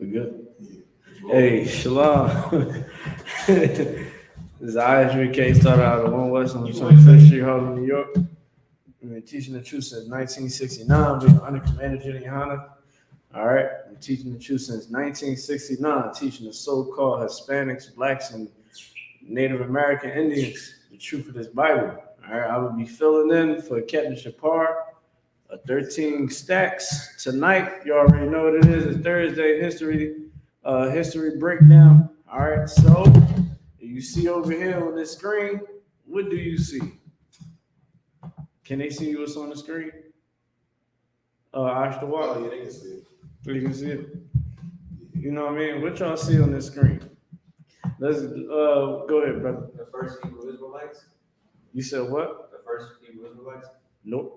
We good? Hey, Shalom. This is I.S.U.K. started out at 1 West on 25th Street, Harlem, New York. We've been teaching the truth since 1969. We've been under Commander GEN.YAHANNA. All right, been teaching the truth since 1969, teaching the so-called Hispanics, blacks, and Native American Indians the truth of this Bible. All right, I will be filling in for Captain Shapar. 13 stacks tonight. You already know what it is. It's Thursday history breakdown. All right, so you see over here on this screen, what do you see? Can they see what's on the screen? Ashton Walker. Oh, yeah, they can see it. You can see it. You know what I mean? What y'all see on this screen? Let's go ahead, brother. The first Hebrew Israelites? You said what? The first Hebrew Israelites? Nope.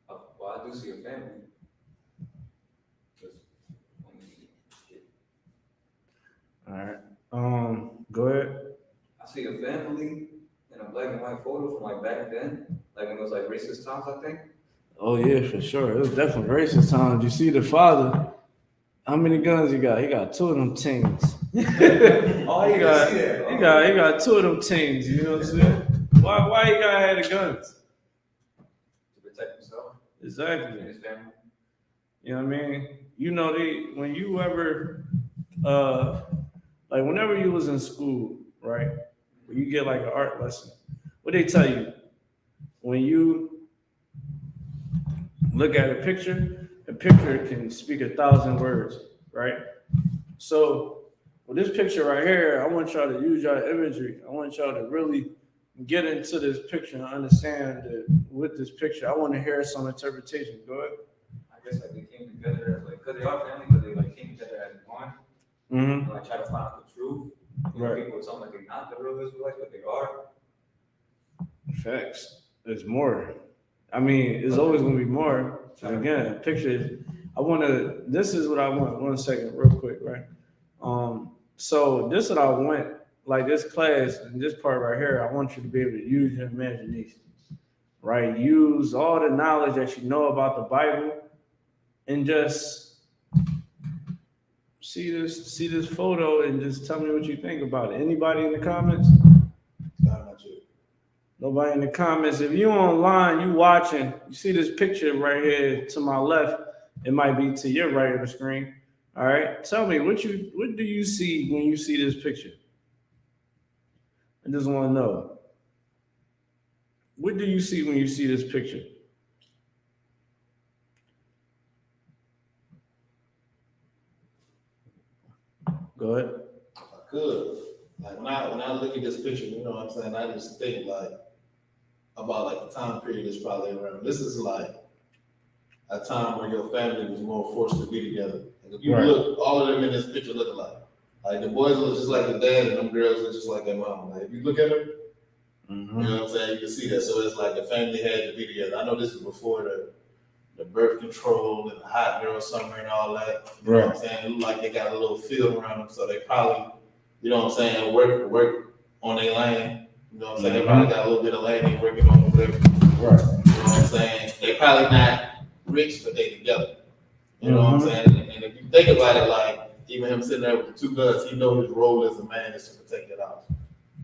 Oh, well, I do see a family. All right. Go ahead. I see a family in a black and white photo from like back then, like when it was like racist times, I think. Oh yeah, for sure. It was definitely racist times. You see the father. How many guns he got? He got 2 of them tings. Oh, he got 2 of them tings. You know what I'm saying? Why he gotta have the guns? To protect himself Exactly. and his family. You know what I mean? You know, when you ever like whenever you was in school, right? When you get like an art lesson, what they tell you when you look at a picture can speak 1,000 words, right? So with this picture right here, I want y'all to use y'all imagery. I want y'all to really get into this picture and understand that with this picture, I want to hear some interpretation. Go ahead. I guess like they came together as like, because they are family, but they like came together as one. Mm-hmm. And like try to find out the truth. You know, people would sound like they're not the real Israelites, but they are. Facts. There's more. I mean, it's always gonna be more. And again, pictures. This is what I want. 1 second, real quick, right? So this is what I want. Like this class and this part right here, I want you to be able to use your imagination, right? Use all the knowledge that you know about the Bible, and just see this photo and just tell me what you think about it. Anybody in the comments? Not you. Nobody in the comments. If you online, you watching, you see this picture right here to my left. It might be to your right of the screen. All right. Tell me what do you see when you see this picture? I just want to know. What do you see when you see this picture? Go ahead. If I could, like when I look at this picture, you know what I'm saying, I just think like about like the time period is probably around. This is like a time where your family was more forced to be together. Like if you look, all of them in this picture look alike. Like the boys look just like the dad, and them girls look just like their mom. Like if you look at them, you know what I'm saying, you can see that. So it's like the family had to be together. I know this is before the birth control and the hot girl summer and all that. You know what I'm saying? It look like they got a little field around them, so they probably, you know what I'm saying, work on their land. You know what I'm saying? They probably got a little bit of land they working on or whatever. Right. You know what I'm saying? They probably not rich, but they together. You know what I'm saying? And if you think about it, like even him sitting there with the 2 guns, he knows his role as a man is to protect that house.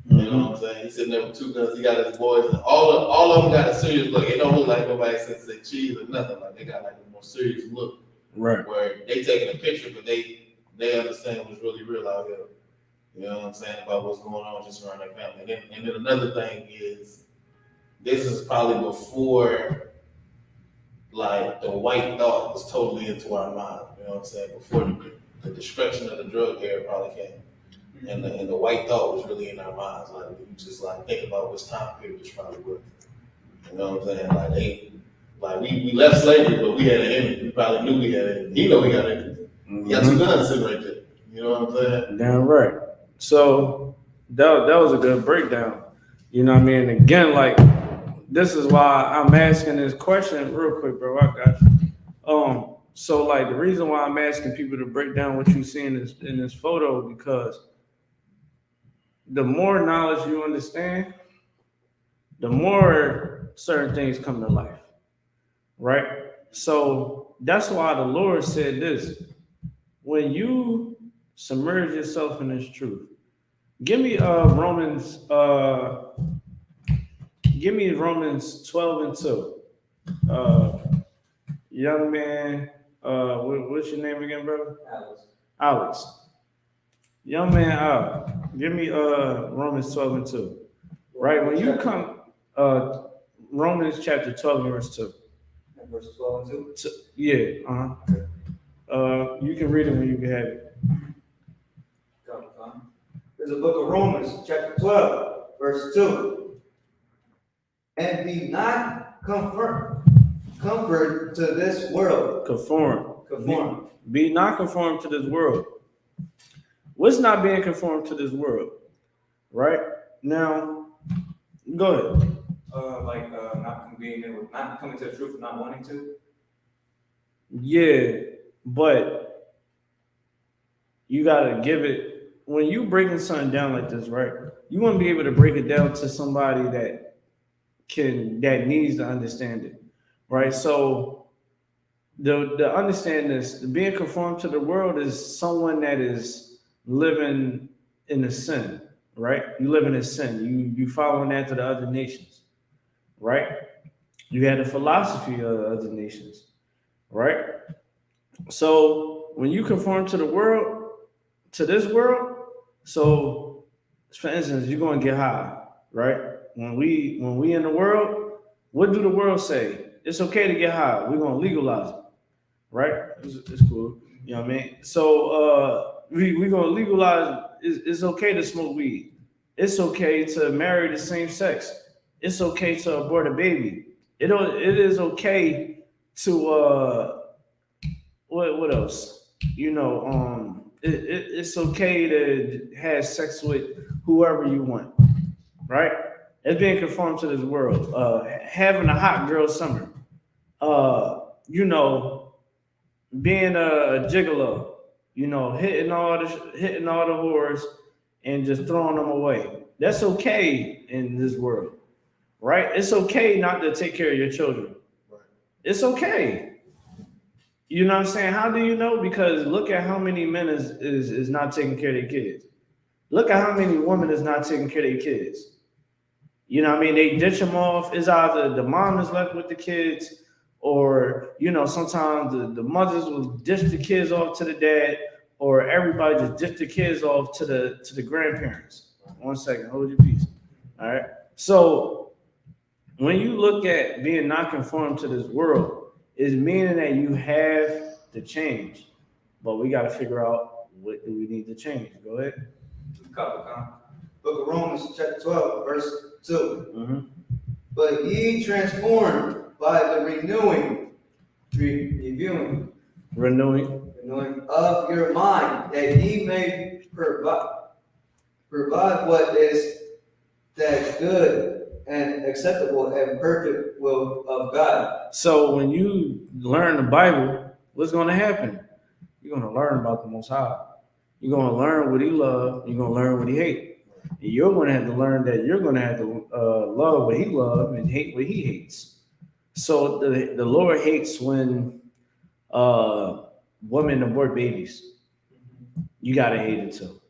You know what I'm saying? He's sitting there with 2 guns. He got his boys, and all of them got a serious look. It don't look like nobody says they cheese or nothing. Like they got like a more serious look, right? Where they taking a picture, but they understand what's really real out here. You know what I'm saying, about what's going on just around their family. And then another thing is, this is probably before like the white thought was totally into our mind. You know what I'm saying? Before the destruction of the drug era probably came. And the white thought was really in our minds. Like we just like think about which time period this probably was. You know what I'm saying? Like we left slavery, but we had an enemy. We probably knew we had an enemy. He know we got an enemy. He got 2 guns sitting right there. You know what I'm saying? Damn right. So that was a good breakdown. You know what I mean? Again, like this is why I'm asking this question real quick, bro. I got you. So like the reason why I'm asking people to break down what you see in this photo, because the more knowledge you understand, the more certain things come to life, right? So that's why the Lord said this. When you submerge yourself in this truth, give me Romans 12 and 2. Young man, what's your name again, brother? Alex. Alex. Young man, give me Romans 12 and 2. Right, when you come, Romans chapter 12 and verse 2. Verse 12 and 2? Yeah, you can read it when you can have it. There's a book of Romans, chapter 12, verse 2. And be not conformed to this world. Conform. Be not conformed to this world. What's not being conformed to this world? Right? Now, go ahead. Not coming to the truth and not wanting to. Yeah, but you gotta give it when you breaking something down like this, right? You want to be able to break it down to somebody that needs to understand it, right? So the understand this, being conformed to the world is someone that is living in a sin, right? You live in a sin. You following after the other nations, right? You had a philosophy of the other nations, right? So when you conform to the world, to this world, so for instance, you're gonna get high, right? When we in the world, what do the world say? It's okay to get high. We're gonna legalize it, right? It's cool. You know what I mean? So we're gonna legalize. It's okay to smoke weed. It's okay to marry the same sex. It's okay to abort a baby. It is okay to what else? It's okay to have sex with whoever you want, right? It's being conformed to this world. Having a hot girl summer. Uh, being a gigolo. Hitting all the whores and just throwing them away. That's okay in this world, right? It's okay not to take care of your children. It's okay. You know what I'm saying? How do you know? Because look at how many men is not taking care of their kids. Look at how many women is not taking care of their kids. You know what I mean? They ditch them off. It's either the mom is left with the kids, or sometimes the mothers will ditch the kids off to the dad, or everybody just ditch the kids off to the grandparents. 1 second, hold your peace. All right. So when you look at being not conformed to this world, is meaning that you have to change, but we got to figure out what do we need to change. Go ahead. Book of Romans, chapter 12, verse 2. Mm-hmm. But ye transformed by the renewing of your mind, that ye may provide what is that good and acceptable and perfect will of God. So when you learn the Bible, what's going to happen? You're going to learn about the Most High. You're going to learn what He loves. You're going to learn what He hates. And you're going to have to learn that you're going to have to love what He loves and hate what He hates. So the Lord hates when women abort babies. You got to hate it too.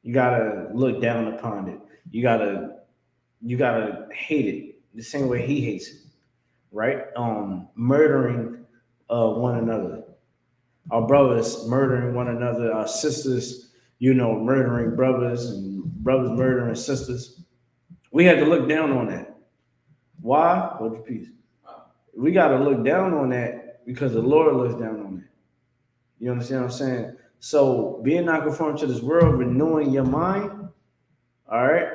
You got to look down upon it. You got to hate it the same way He hates it, right? Murdering one another. Our brothers murdering one another. Our sisters, murdering brothers, and brothers murdering sisters. We had to look down on that. Why? Hold your peace. We got to look down on that because the Lord looks down on that. You understand what I'm saying? So being not conformed to this world, renewing your mind, all right?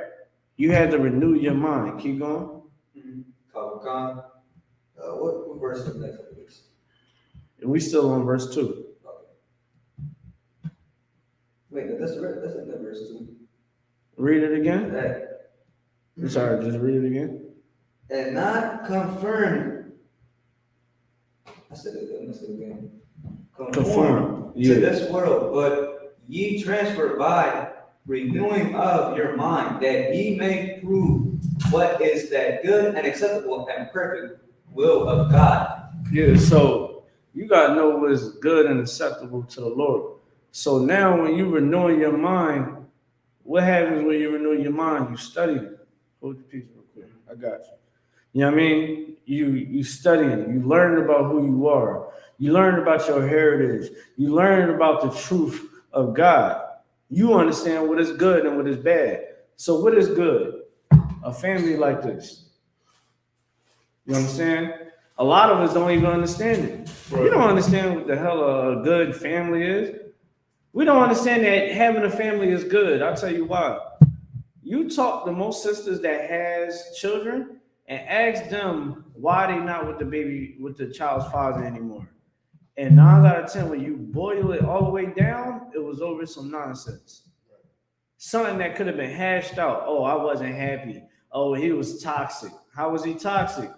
You had to renew your mind. Keep going. What verse is next? We still on verse 2. Wait, that's in verse 2. Read it again. I'm sorry, just read it again. And not confirmed. I said it again. Conform to this world, but ye transfer by renewing of your mind, that ye may prove what is that good and acceptable and perfect will of God. Yeah, so you gotta know what is good and acceptable to the Lord. So now when you renew your mind, what happens when you renew your mind? You study it. Hold the piece real quick. I got you. You know what I mean? You study it. You learn about who you are. You learn about your heritage. You learn about the truth of God. You understand what is good and what is bad. So what is good? A family like this. You understand? A lot of us don't even understand it. We don't understand what the hell a good family is. We don't understand that having a family is good. I'll tell you why. You talk to most sisters that has children and ask them why they not with the child's father anymore. And 9 out of 10, when you boil it all the way down, it was over some nonsense. Something that could have been hashed out. Oh, I wasn't happy. Oh, he was toxic. How was he toxic?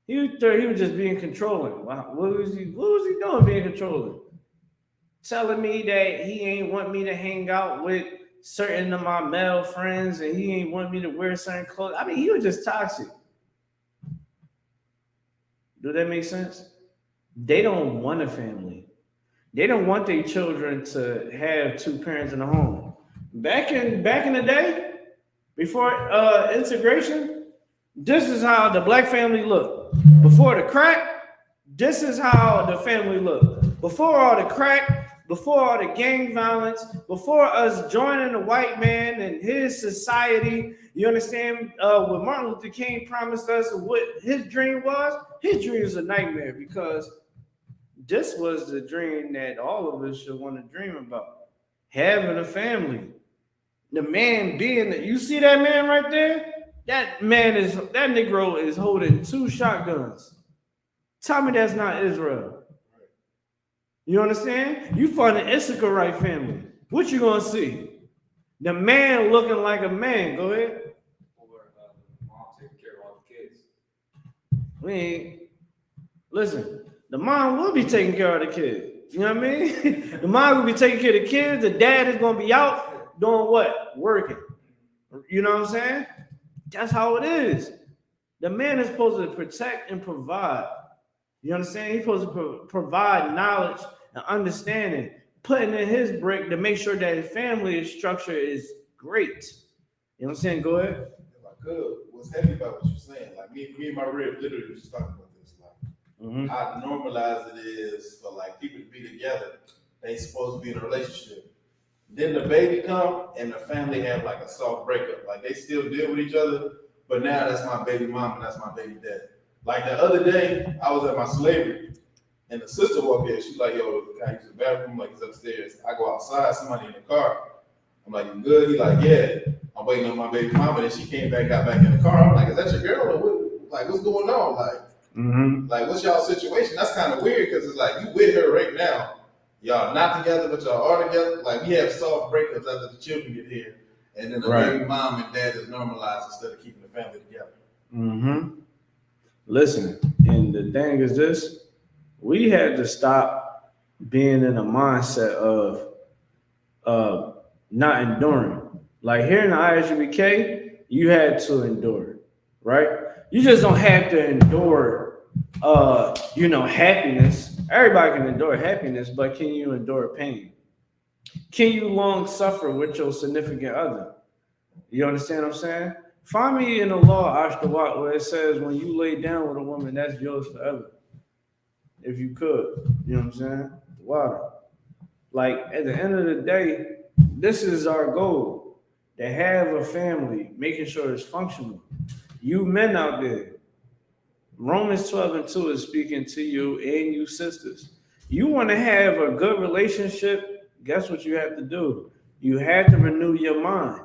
He was just being controlling. What was he doing being controlling? Telling me that he ain't want me to hang out with certain of my male friends and he ain't want me to wear certain clothes. I mean, he was just toxic. Do that make sense? They don't want a family. They don't want their children to have two parents in the home. Back in the day, before integration, this is how the black family looked. Before the crack, this is how the family looked. Before all the crack, before all the gang violence, before us joining the white man and his society, you understand what Martin Luther King promised us and what his dream was? His dream is a nightmare because this was the dream that all of us should want to dream about. Having a family. The man being, you see that man right there? That Negro is holding 2 shotguns. Tell me that's not Israel. You understand? You find an Isupk family. What you gonna see? The man looking like a man. Go ahead. Mom taking care of all the kids. I mean, listen, the mom will be taking care of the kids. You know what I mean? The mom will be taking care of the kids. The dad is gonna be out doing what? Working. You know what I'm saying? That's how it is. The man is supposed to protect and provide. You understand? He's supposed to provide knowledge and understanding, putting in his brick to make sure that his family structure is great. You know what I'm saying? Go ahead. If I could, what's heavy about what you're saying? Like me and my rib literally was just talking about this. Like how normalized it is for like people to be together. They supposed to be in a relationship. Then the baby come and the family have like a soft breakup. Like they still deal with each other, but now that's my baby mom and that's my baby dad. Like the other day, I was at my slavery, and the sister walked in. She's like, "Yo, can I use the bathroom?" Like, it's upstairs. I go outside, somebody in the car. I'm like, "You good?" He like, "Yeah." I'm waiting on my baby mama, and she came back, got back in the car. I'm like, "Is that your girl? Or what? Like, what's going on? Like, what's y'all situation?" That's kind of weird because it's like you with her right now. Y'all not together, but y'all are together. Like we have soft breakups after the children get here, and then the baby mom and dad is normalized instead of keeping the family together. Listen, and the thing is this: we had to stop being in a mindset of not enduring. Like here in the I.S.U.P.K, you had to endure, right? You just don't have to endure, happiness. Everybody can endure happiness, but can you endure pain? Can you long suffer with your significant other? You understand what I'm saying? Find me in the law, Ashtawat, where it says when you lay down with a woman, that's yours forever. If you could. You know what I'm saying? Water. Like at the end of the day, this is our goal. To have a family, making sure it's functional. You men out there, Romans 12:2 is speaking to you and you sisters. You want to have a good relationship, guess what you have to do? You have to renew your mind.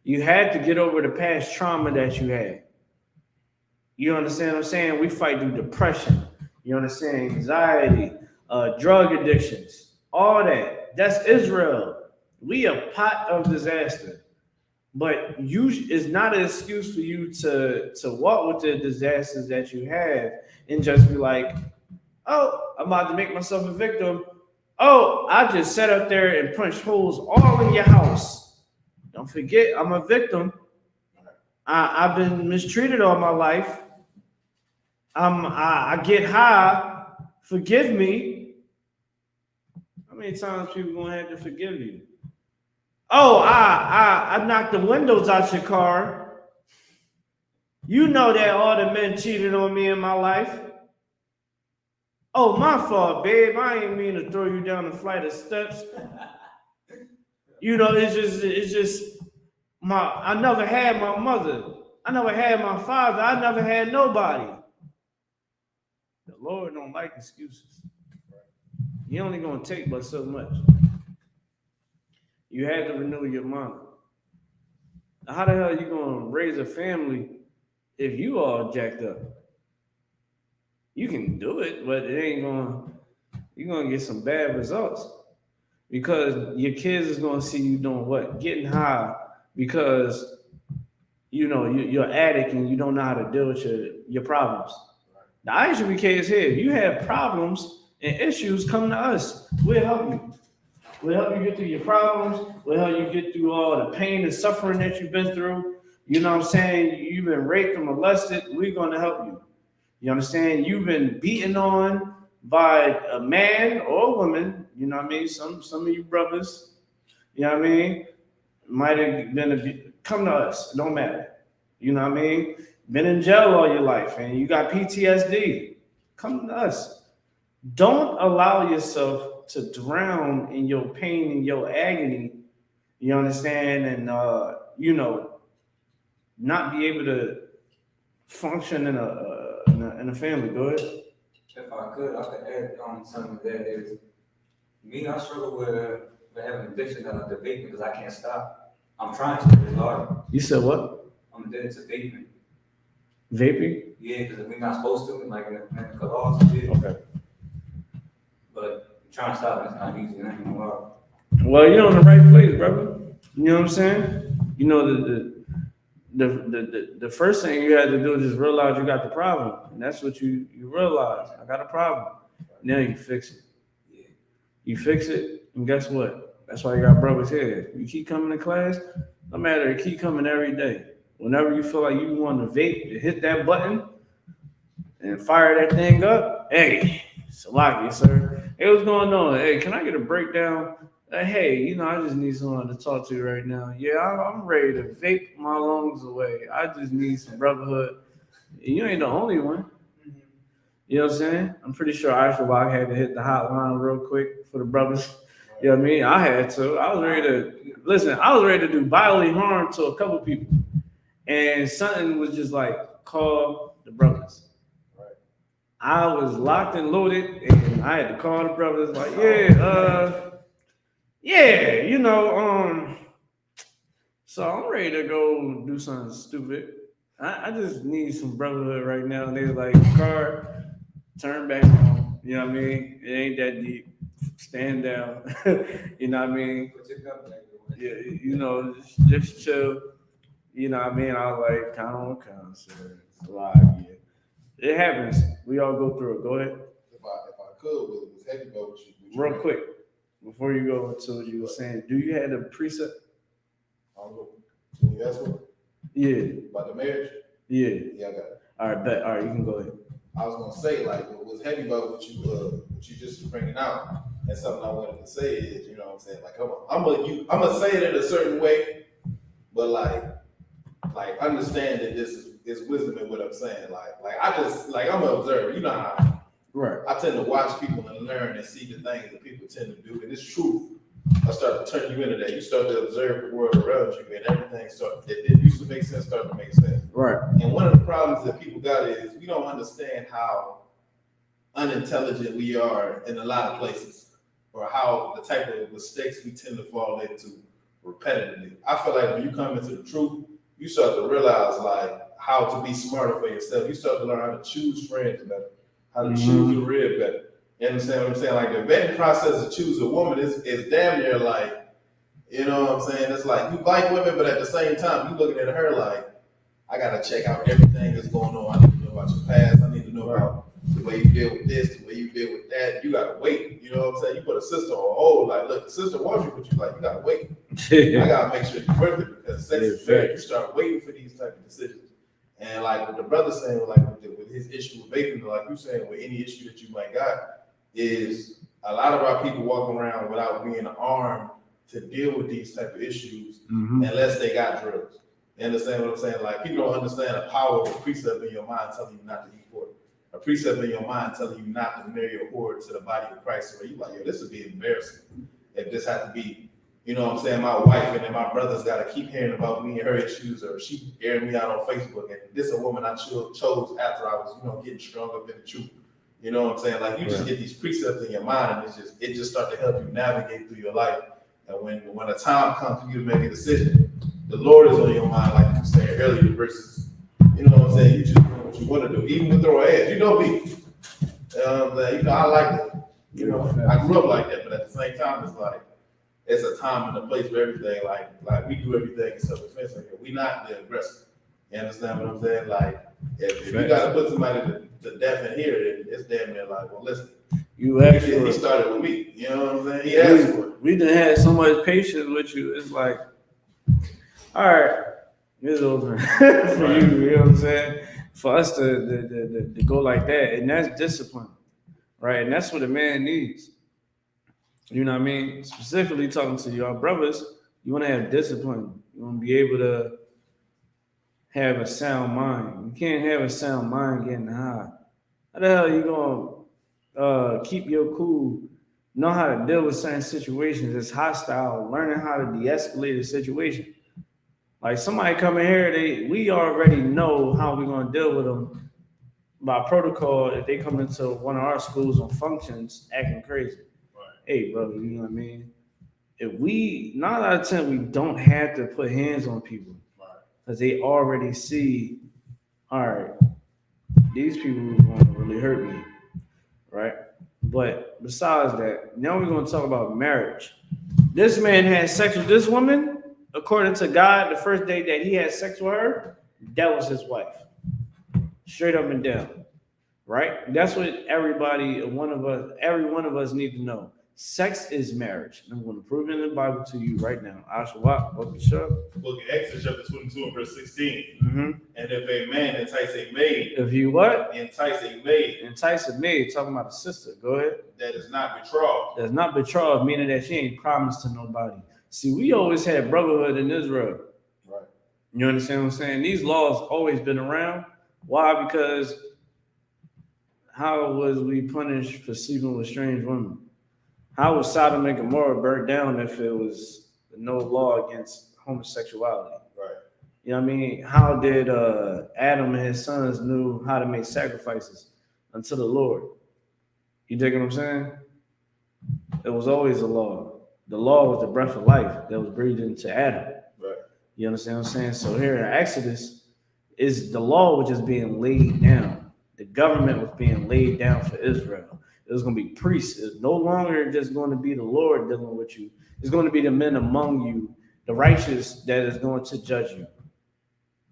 You had to get over the past trauma that you had. You understand what I'm saying? We fight through depression. You understand? Anxiety, drug addictions, all that. That's Israel. We a pot of disaster. But it's not an excuse for you to walk with the disasters that you have and just be like, oh, I'm about to make myself a victim. Oh, I just sat up there and punched holes all in your house. Don't forget, I'm a victim. I've been mistreated all my life. I get high Forgive me. How many times people gonna have to forgive you? Oh, I knocked the windows out your car. You know that all the men cheated on me in my life. Oh, my fault, babe. I ain't mean to throw you down a flight of steps. It's just I never had my mother. I never had my father. I never had nobody. The Lord don't like excuses. He only gonna take but so much. You had to renew your mind. How the hell are you gonna raise a family if you all jacked up? You can do it, but it ain't gonna. You're gonna get some bad results because your kids is gonna see you doing what? Getting high because you're an addict and you don't know how to deal with your problems. The I.S.U.P.K is here. If you have problems and issues, come to us. We'll help you. We'll help you get through your problems. We'll help you get through all the pain and suffering that you've been through. You know what I'm saying? You've been raped and molested. We're going to help you. You understand? You've been beaten on by a man or a woman. You know what I mean? Some of you brothers, you know what I mean? Might have been come to us. It don't matter. You know what I mean? Been in jail all your life and you got PTSD. Come to us. Don't allow yourself to drown in your pain and your agony. You understand? And not be able to function in a family. Go ahead. If I could add on something that is me. I struggle with having addiction to vaping because I can't stop. I'm trying to. It's hard. You said what? I'm addicted to vaping. Vaping? Yeah, because we're not supposed to, like in the laws and shit. Okay. But I'm trying to stop it. It's not easy. It ain't gonna work. Well, you're in the right place, brother. You know what I'm saying? You know the first thing you had to do is just realize you got the problem, and that's what you realize. I got a problem. Now you fix it. Yeah. You fix it, and guess what? That's why you got brothers here. You keep coming to class, no matter. Keep coming every day. Whenever you feel like you want to vape, hit that button and fire that thing up. Hey, Salaki, sir. Hey, what's going on? Hey, can I get a breakdown? Hey, I just need someone to talk to right now. Yeah, I'm ready to vape my lungs away. I just need some brotherhood. You ain't the only one. You know what I'm saying? I'm pretty sure I.S.U.P.K had to hit the hotline real quick for the brothers. You know what I mean? I had to. I was ready to do bodily harm to a couple people. And something was just like, call the brothers. Right. I was locked and loaded, and I had to call the brothers, like, so I'm ready to go do something stupid. I just need some brotherhood right now. And they was like, car, turn back on. You know what I mean? It ain't that deep. Stand down. You know what I mean? Put your gun back. Yeah, just chill. You know what I mean? I was like, count on concert. Yeah. It happens. We all go through it. Go ahead. If I could, with heavy boat, would you Real quick, before you go into what you were saying, do you have the preset? I don't know. Can you ask what? Yeah. About the marriage? Yeah. Yeah, I got it. All right, bet. All right, you can go ahead. I was gonna say, like, with heavy boat, what you just bringing out, and something I wanted to say is, you know what I'm saying? Like, I'm gonna say it in a certain way, but like understand that this is wisdom in what I'm saying. I'm an observer. You know how Right. I tend to watch people and learn and see the things that people tend to do, and it's truth. I start to turn you into that. You start to observe the world around you, and everything that used to make sense start to make sense. Right. And one of the problems that people got is we don't understand how unintelligent we are in a lot of places, or how the type of mistakes we tend to fall into repetitively. I feel like when you come into the truth, you start to realize like how to be smarter for yourself. You start to learn how to choose friends better, how to choose a rib better. You understand what I'm saying? Like the vetting process to choose a woman is damn near like, you know what I'm saying? It's like you like women, but at the same time, you looking at her like, I gotta check out everything that's going on. I need to know about your past. I need to know about the way you deal with this, the way you deal with that. You gotta wait. You know what I'm saying? You put a sister on hold. Like, look, the sister wants you, but you gotta wait. I gotta make sure you're worth it because sex is fair. You start waiting for these type of decisions. And like what the brother saying, like with his issue with vaping, like you saying, with any issue that you might got, is a lot of our people walk around without being armed to deal with these type of issues unless they got drugs. You understand what I'm saying? Like people don't understand the power of a precept in your mind telling you not to eat pork. A precept in your mind telling you not to marry a whore to the body of Christ. Where you like, yo, this would be embarrassing if this had to be, you know what I'm saying, my wife and then my brother's got to keep hearing about me and her issues, or she airing me out on Facebook. And this is a woman I chose after I was, you know, getting strung up in the truth. You know what I'm saying? Like you just get these precepts in your mind, and it just starts to help you navigate through your life. And when a time comes for you to make a decision, the Lord is on your mind, like you said earlier, versus, you know what I'm saying, you just do what you want to do, even with throwing heads. You know me. You know, I like that. You know, I grew up like that, but at the same time, it's like it's a time and a place for everything. Like we do everything in self-defense. We not the aggressor. You understand what I'm saying? Like if you got to put somebody to death in here, then it's damn near like, well, listen. He started with me. You know what I'm saying? He asked for it. We done had so much patience with you. It's like, all right, it's over for you. You know what I'm saying? For us to go like that, and that's discipline, right? And that's what a man needs. You know what I mean? Specifically talking to your brothers, you want to have discipline. You want to be able to have a sound mind. You can't have a sound mind getting high. How the hell you gonna keep your cool? Know how to deal with certain situations. It's hostile. Learning how to de-escalate a situation. Like somebody coming here, we already know how we're gonna deal with them by protocol. If they come into one of our schools on functions acting crazy, hey, brother, you know what I mean? If we 9 out of 10, we don't have to put hands on people because they already see, all right, these people want to really hurt me, right? But besides that, now we're going to talk about marriage. This man had sex with this woman. According to God, the first day that he had sex with her, that was his wife. Straight up and down, right? That's what every one of us need to know. Sex is marriage. And I'm going to prove it in the Bible to you right now. I.S.U.P.K. Book of Exodus chapter 22 and verse 16. And if a man entice a maid. If you what? Entice a maid. Entice a maid, talking about a sister. Go ahead. That is not betrothed. That's not betrothed, meaning that she ain't promised to nobody. See, we always had brotherhood in Israel. Right. You understand what I'm saying? These laws always been around. Why? Because how was we punished for sleeping with strange women? How was Sodom and Gomorrah burnt down if it was no law against homosexuality? Right. You know what I mean? How did Adam and his sons knew how to make sacrifices unto the Lord? You dig what I'm saying? It was always a law. The law was the breath of life that was breathed into Adam. Right. You understand what I'm saying? So here in Exodus, is the law was just being laid down. The government was being laid down for Israel. It was going to be priests. It's no longer just going to be the Lord dealing with you. It's going to be the men among you, the righteous that is going to judge you.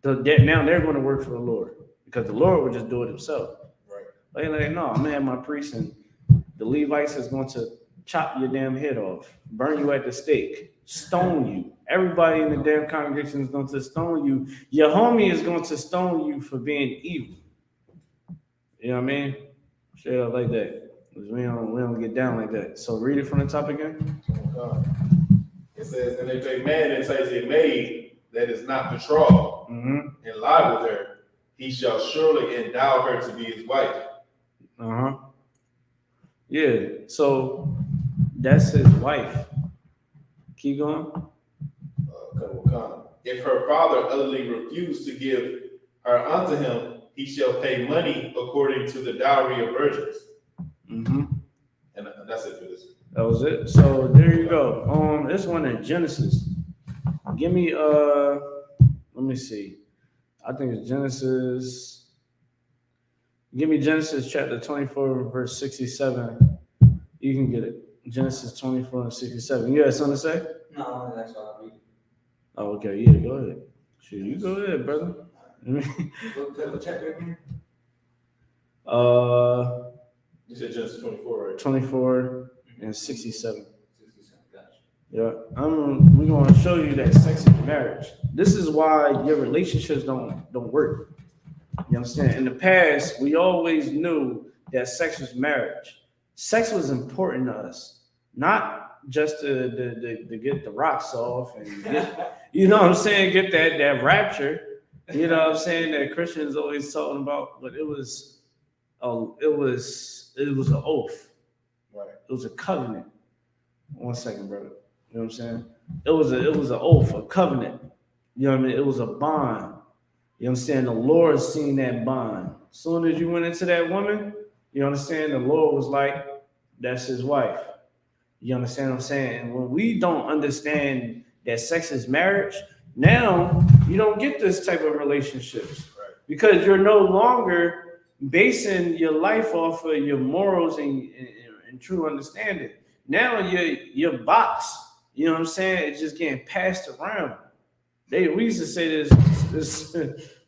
Now they're going to work for the Lord because the Lord would just do it himself. Right. Like, no, I'm going to have my priests, and the Levites is going to chop your damn head off, burn you at the stake, stone you. Everybody in the damn congregation is going to stone you. Your homie is going to stone you for being evil. You know what I mean? Straight up like that. We don't get down like that. So read it from the top again. It says, and if a man entice a maid that is not betrothed and lie with her, he shall surely endow her to be his wife. Yeah. So that's his wife. Keep going. If her father utterly refused to give her unto him, he shall pay money according to the dowry of virgins. And that's it for this. That was it. So there you go. This one in Genesis. Give me let me see. I think it's Genesis. Give me Genesis chapter 24, verse 67. You can get it. Genesis 24 and 67. You had something to say? No, that's all I read. Oh, okay. Yeah, go ahead. Sure, you go ahead, brother. What chapter again? You said Genesis 24, right? 24 and 67. 67, gotcha. Yeah, we're gonna show you that sex is marriage. This is why your relationships don't work. You understand? In the past, we always knew that sex was marriage. Sex was important to us, not just to get the rocks off and get, you know what I'm saying, get that rapture. You know what I'm saying, that Christians always talking about, but it was an oath. Right. It was a covenant. 1 second, brother. You know what I'm saying? It was an oath, a covenant. You know what I mean? It was a bond. You understand? The Lord seen that bond. As soon as you went into that woman, you understand? The Lord was like, that's his wife. You understand what I'm saying? And when we don't understand that sex is marriage, now you don't get this type of relationships. Right. Because you're no longer basing your life off of your morals and true understanding. Now your box, you know what I'm saying, it's just getting passed around. We used to say this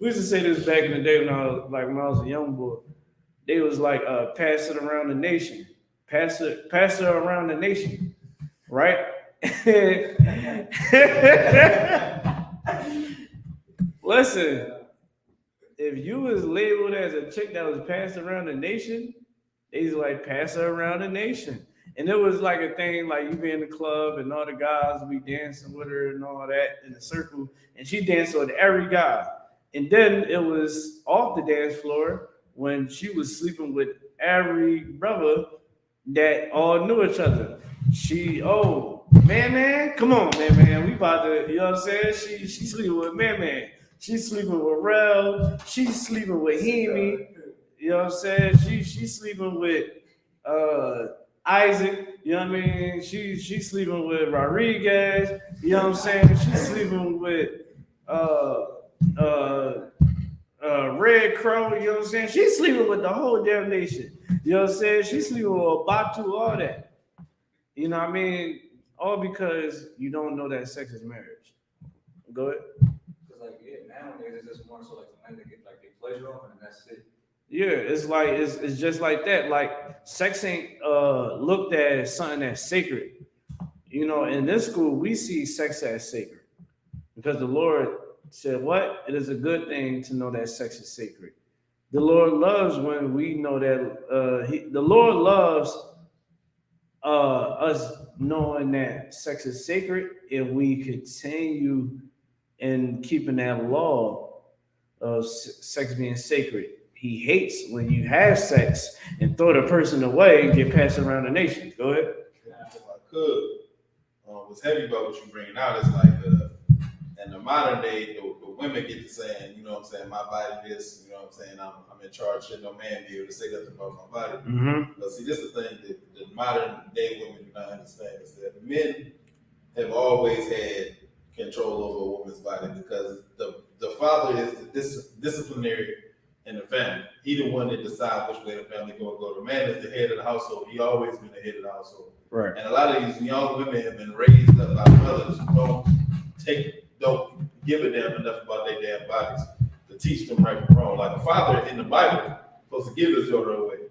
we used to say this back in the day when I was a young boy. They was like, pass it around the nation. Pass it around the nation. Right? Listen, if you was labeled as a chick that was passed around the nation, they was like, pass her around the nation. And it was like a thing, like you be in the club and all the guys be dancing with her and all that in a circle, and she danced with every guy. And then it was off the dance floor when she was sleeping with every brother that all knew each other. Man, come on, man, we about to, you know what I'm saying? She sleeping with man. She's sleeping with Rel. She's sleeping with Hemi. You know what I'm saying? She's sleeping with Isaac, you know what I mean? She's sleeping with Rodriguez, you know what I'm saying? She's sleeping with Red Crow, you know what I'm saying? She's sleeping with the whole damn nation. You know what I'm saying? She's sleeping with Batu, all that. You know what I mean? All because you don't know that sex is marriage. Go ahead. Because nowadays it's just more so like the men that get like their pleasure off and that's it. Yeah, it's like it's just like that. Like sex ain't looked at as something that's sacred. You know, in this school we see sex as sacred because the Lord said, "What? It is a good thing to know that sex is sacred." The Lord loves when we know that. The Lord loves us knowing that sex is sacred if we continue in keeping that law of sex being sacred. He hates when you have sex and throw the person away and get passed around the nation. Go ahead. If I could, what's heavy about what you're bringing out is like, in the modern day, the women get to saying, you know what I'm saying, my body this, you know what I'm saying, I'm in charge, should no man be able to say nothing about my body. Mm-hmm. But see, this is the thing that the modern day women do not understand is that men have always had control over a woman's body because the father is the disciplinary in the family. He the one that decides which way the family gonna go. The man is the head of the household. He always been the head of the household. Right. And a lot of these young women have been raised up by mothers who don't give a damn enough about their damn bodies to teach them right from wrong. Like a father in the Bible is supposed to give his daughter away.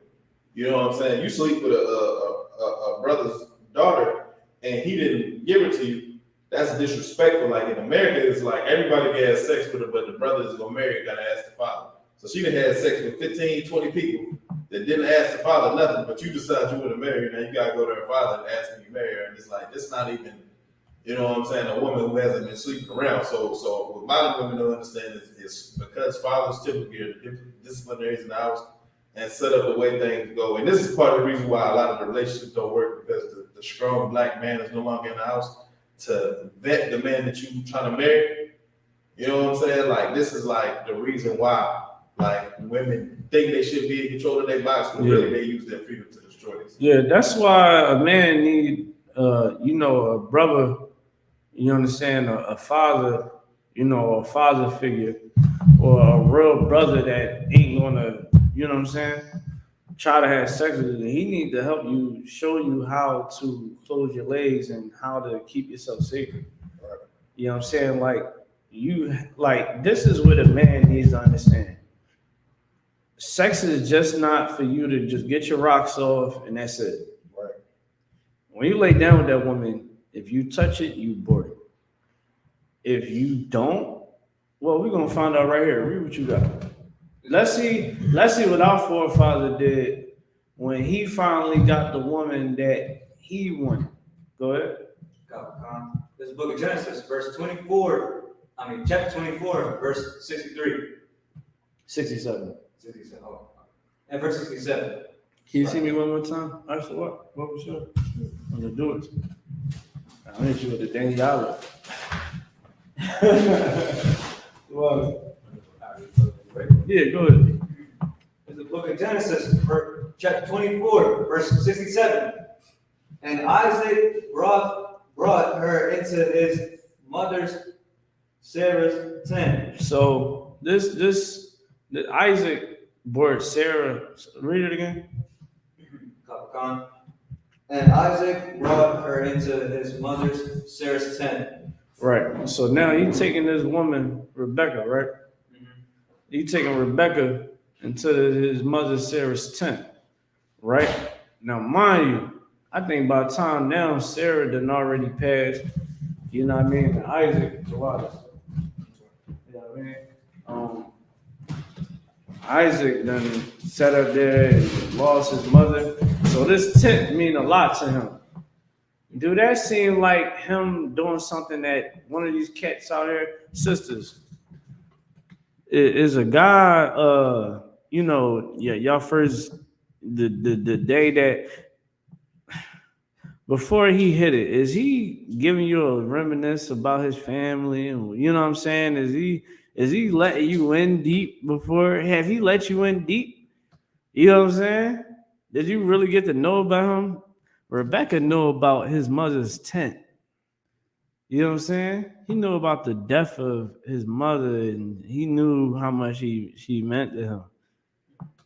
You know what I'm saying? You sleep with a brother's daughter and he didn't give her to you. That's disrespectful. Like in America, it's like everybody can have sex with her, but the brother is gonna marry, gotta ask the father. So she done had sex with 15, 20 people that didn't ask the father nothing, but you decide you want to marry her, now you gotta go to her father and ask him to marry her. And it's like, it's not even, you know what I'm saying, a woman who hasn't been sleeping around. So what modern women don't understand is because fathers typically are the disciplinaries in the house and set up the way things go. And this is part of the reason why a lot of the relationships don't work, because the strong black man is no longer in the house to vet the man that you trying to marry. You know what I'm saying? Like, this is like the reason why, like, women think they should be in control of their bodies, but really they use their freedom to destroy this. Yeah, that's why a man need, a brother, you understand, a father, a father figure, or a real brother that ain't gonna, you know what I'm saying, try to have sex with you. He need to help you, show you how to close your legs and how to keep yourself sacred. Right. You know what I'm saying? This is what a man needs to understand. Sex is just not for you to just get your rocks off and that's it. Right. When you lay down with that woman, if you touch it, you board it. If you don't, well, we're gonna find out right here. Read what you got. let's see what our forefather did when he finally got the woman that he wanted. Go ahead. This is the book of Genesis, chapter 24, verse 63. 67. 67. Oh. And verse 67. Can you see me one more time? I said, what was your? I'm gonna do it. I'll hit you with the GEN.YAHANNA. Well, yeah, go ahead. It's the book of Genesis, chapter 24, verse 67. And Isaac brought her into his mother's Sarah's tent. So this Isaac brought Sarah. Read it again. And Isaac brought her into his mother's Sarah's tent. Right. So now he's taking this woman, Rebecca, right? He's taking Rebecca into his mother Sarah's tent, right? Now, mind you, I think by the time now Sarah done already passed, you know what I mean? And Isaac, you know what I mean? Isaac done sat up there and lost his mother. So this tent mean a lot to him. Do that seem like him doing something that one of these cats out here, sisters, is a guy, y'all first, the day that, before he hit it, is he giving you a reminisce about his family? And you know what I'm saying? Is he letting you in deep before? Have he let you in deep? You know what I'm saying? Did you really get to know about him? Rebecca knew about his mother's tent. You know what I'm saying? He knew about the death of his mother, and he knew how much she meant to him.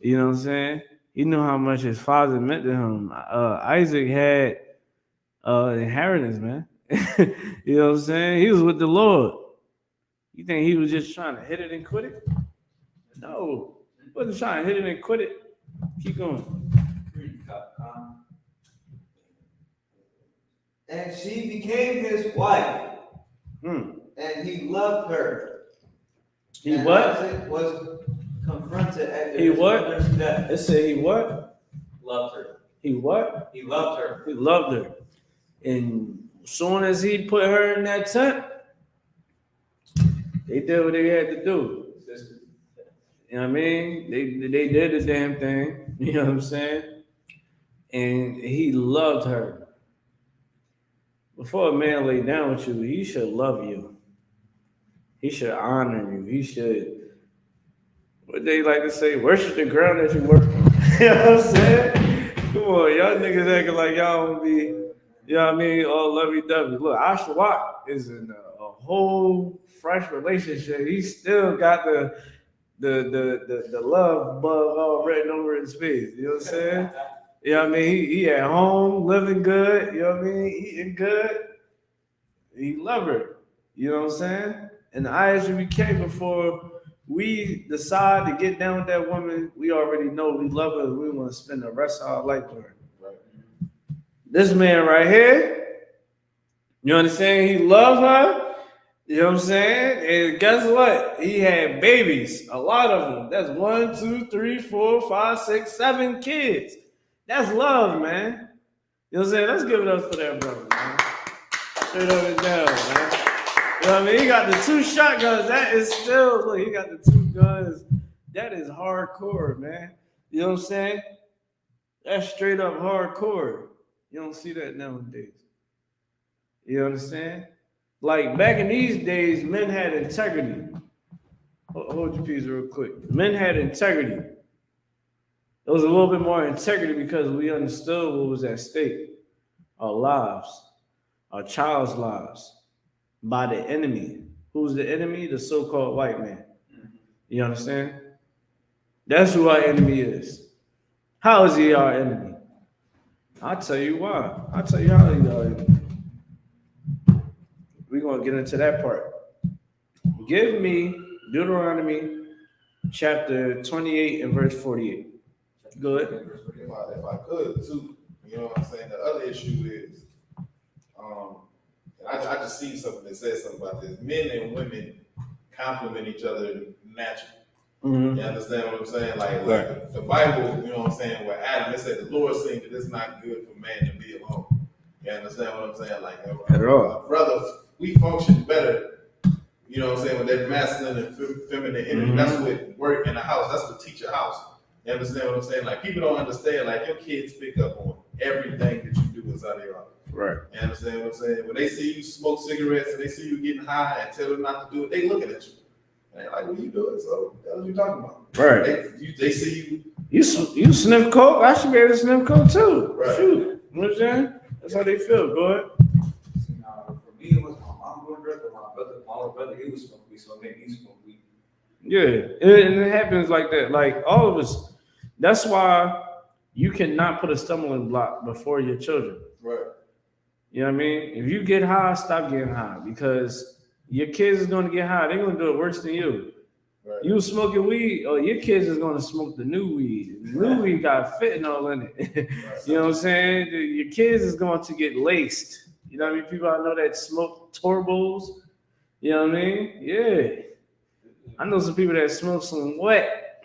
You know what I'm saying? He knew how much his father meant to him. Isaac had inheritance, man. You know what I'm saying? He was with the Lord. You think he was just trying to hit it and quit it? No. He wasn't trying to hit it and quit it. Keep going. And she became his wife. And he loved her. He and what? Isaac was confronted after his mother's death. It said he what? Loved her. He what? He loved her. He loved her. And as soon as he put her in that tent, they did what they had to do. You know what I mean? They did the damn thing. You know what I'm saying? And he loved her. Before a man lay down with you, he should love you. He should honor you. He should, what they like to say, worship the ground that you work on. You know what I'm saying? Come on, y'all niggas acting like y'all don't be, you know what I mean, all lovey-dovey. Look, I.S.U.P.K is in a whole fresh relationship. He still got the love bug all written over his face. You know what I'm saying? You know what I mean? He at home, living good, you know what I mean? Eating good. He love her. You know what I'm saying? And the I.S.U.P.K, before we decide to get down with that woman, we already know we love her. We want to spend the rest of our life with her. Right. This man right here, you understand? He loved her. You know what I'm saying? And guess what? He had babies, a lot of them. That's 1, 2, 3, 4, 5, 6, 7 kids. That's love, man. You know what I'm saying? Let's give it up for that brother, man. Straight up and down, man. You know what I mean? He got the 2 shotguns. That is still, look, he got the 2 guns. That is hardcore, man. You know what I'm saying? That's straight up hardcore. You don't see that nowadays. You understand? Like back in these days, men had integrity. Hold your piece real quick. Men had integrity. It was a little bit more integrity because we understood what was at stake. Our lives, our child's lives, by the enemy. Who's the enemy? The so-called white man. You understand? That's who our enemy is. How is he our enemy? I'll tell you why. I'll tell you how he's our enemy. We're going to get into that part. Give me Deuteronomy chapter 28 and verse 48. Go ahead. If I could, too, you know what I'm saying? The other issue is, and I just see something that says something about this. Men and women complement each other naturally. Mm-hmm. You understand what I'm saying? Like the Bible, you know what I'm saying, where Adam, it said the Lord seen that it's not good for man to be alone. You understand what I'm saying? Like, At all. brother, we function better, you know what I'm saying, with that masculine and feminine energy. Mm-hmm. That's what work in the house. That's what teach a house. You understand what I'm saying? Like, people don't understand, like, your kids pick up on everything that you do inside of your house. Right. You understand what I'm saying? When they see you smoke cigarettes and they see you getting high and tell them not to do it, they looking at you. And they're like, what are you doing? So, that's what you talking about. Right. They see you. You sniff coke? I should be able to sniff coke too. Right. Shoot. You know what I'm saying? That's how they feel. Go ahead. See, now, for me, it was my mom doing drugs, but my older brother, he was smoking weed, so it made me smoke weed. Yeah. And it happens like that. Like all of us. That's why you cannot put a stumbling block before your children. Right. You know what I mean? If you get high, stop getting high because your kids is going to get high. They're going to do it worse than you. Right. You smoking weed, or your kids is going to smoke the new weed. The new weed got fentanyl in it. Right. You know what I'm saying? Your kids is going to get laced. You know what I mean? People I know that smoke turbos. You know what I mean? Yeah. I know some people that smoke some wet.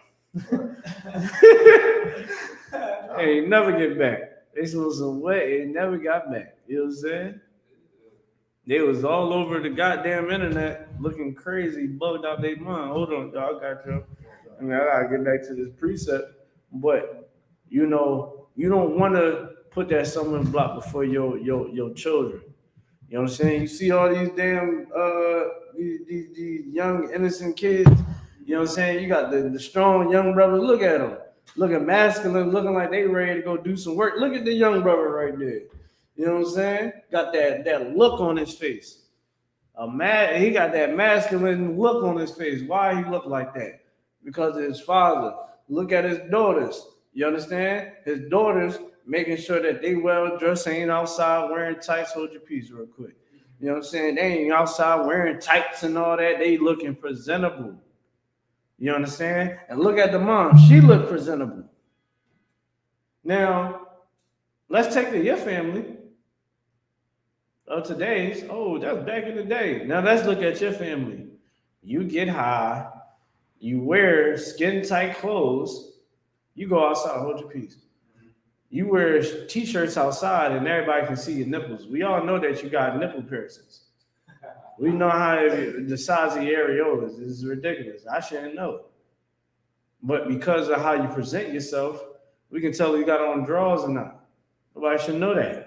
They never get back. They smoke some wet and never got back. You know what I'm saying? They was all over the goddamn internet looking crazy, bugged out their mind. Hold on, y'all, I got you. I mean, I gotta get back to this precept, but you know, you don't want to put that stumbling block before your children. You know what I'm saying? You see all these damn these young innocent kids. You know what I'm saying? You got the strong young brothers. Look at them, looking masculine, looking like they ready to go do some work. Look at the young brother right there. You know what I'm saying? Got that look on his face. He got that masculine look on his face. Why he look like that? Because of his father. Look at his daughters. You understand? His daughters making sure that they well dressed, ain't outside wearing tights. Hold your peace real quick. You know what I'm saying? They ain't outside wearing tights and all that. They looking presentable. You understand? And look at the mom. She look presentable. Now, let's take to your family. Of today's, that's back in the day. Now let's look at your family. You get high, you wear skin tight clothes, you go outside, hold your peace. You wear t-shirts outside and everybody can see your nipples. We all know that you got nipple piercings. We know how the size of your areolas is ridiculous. I shouldn't know it. But because of how you present yourself, we can tell if you got on drawers or not. Nobody should know that.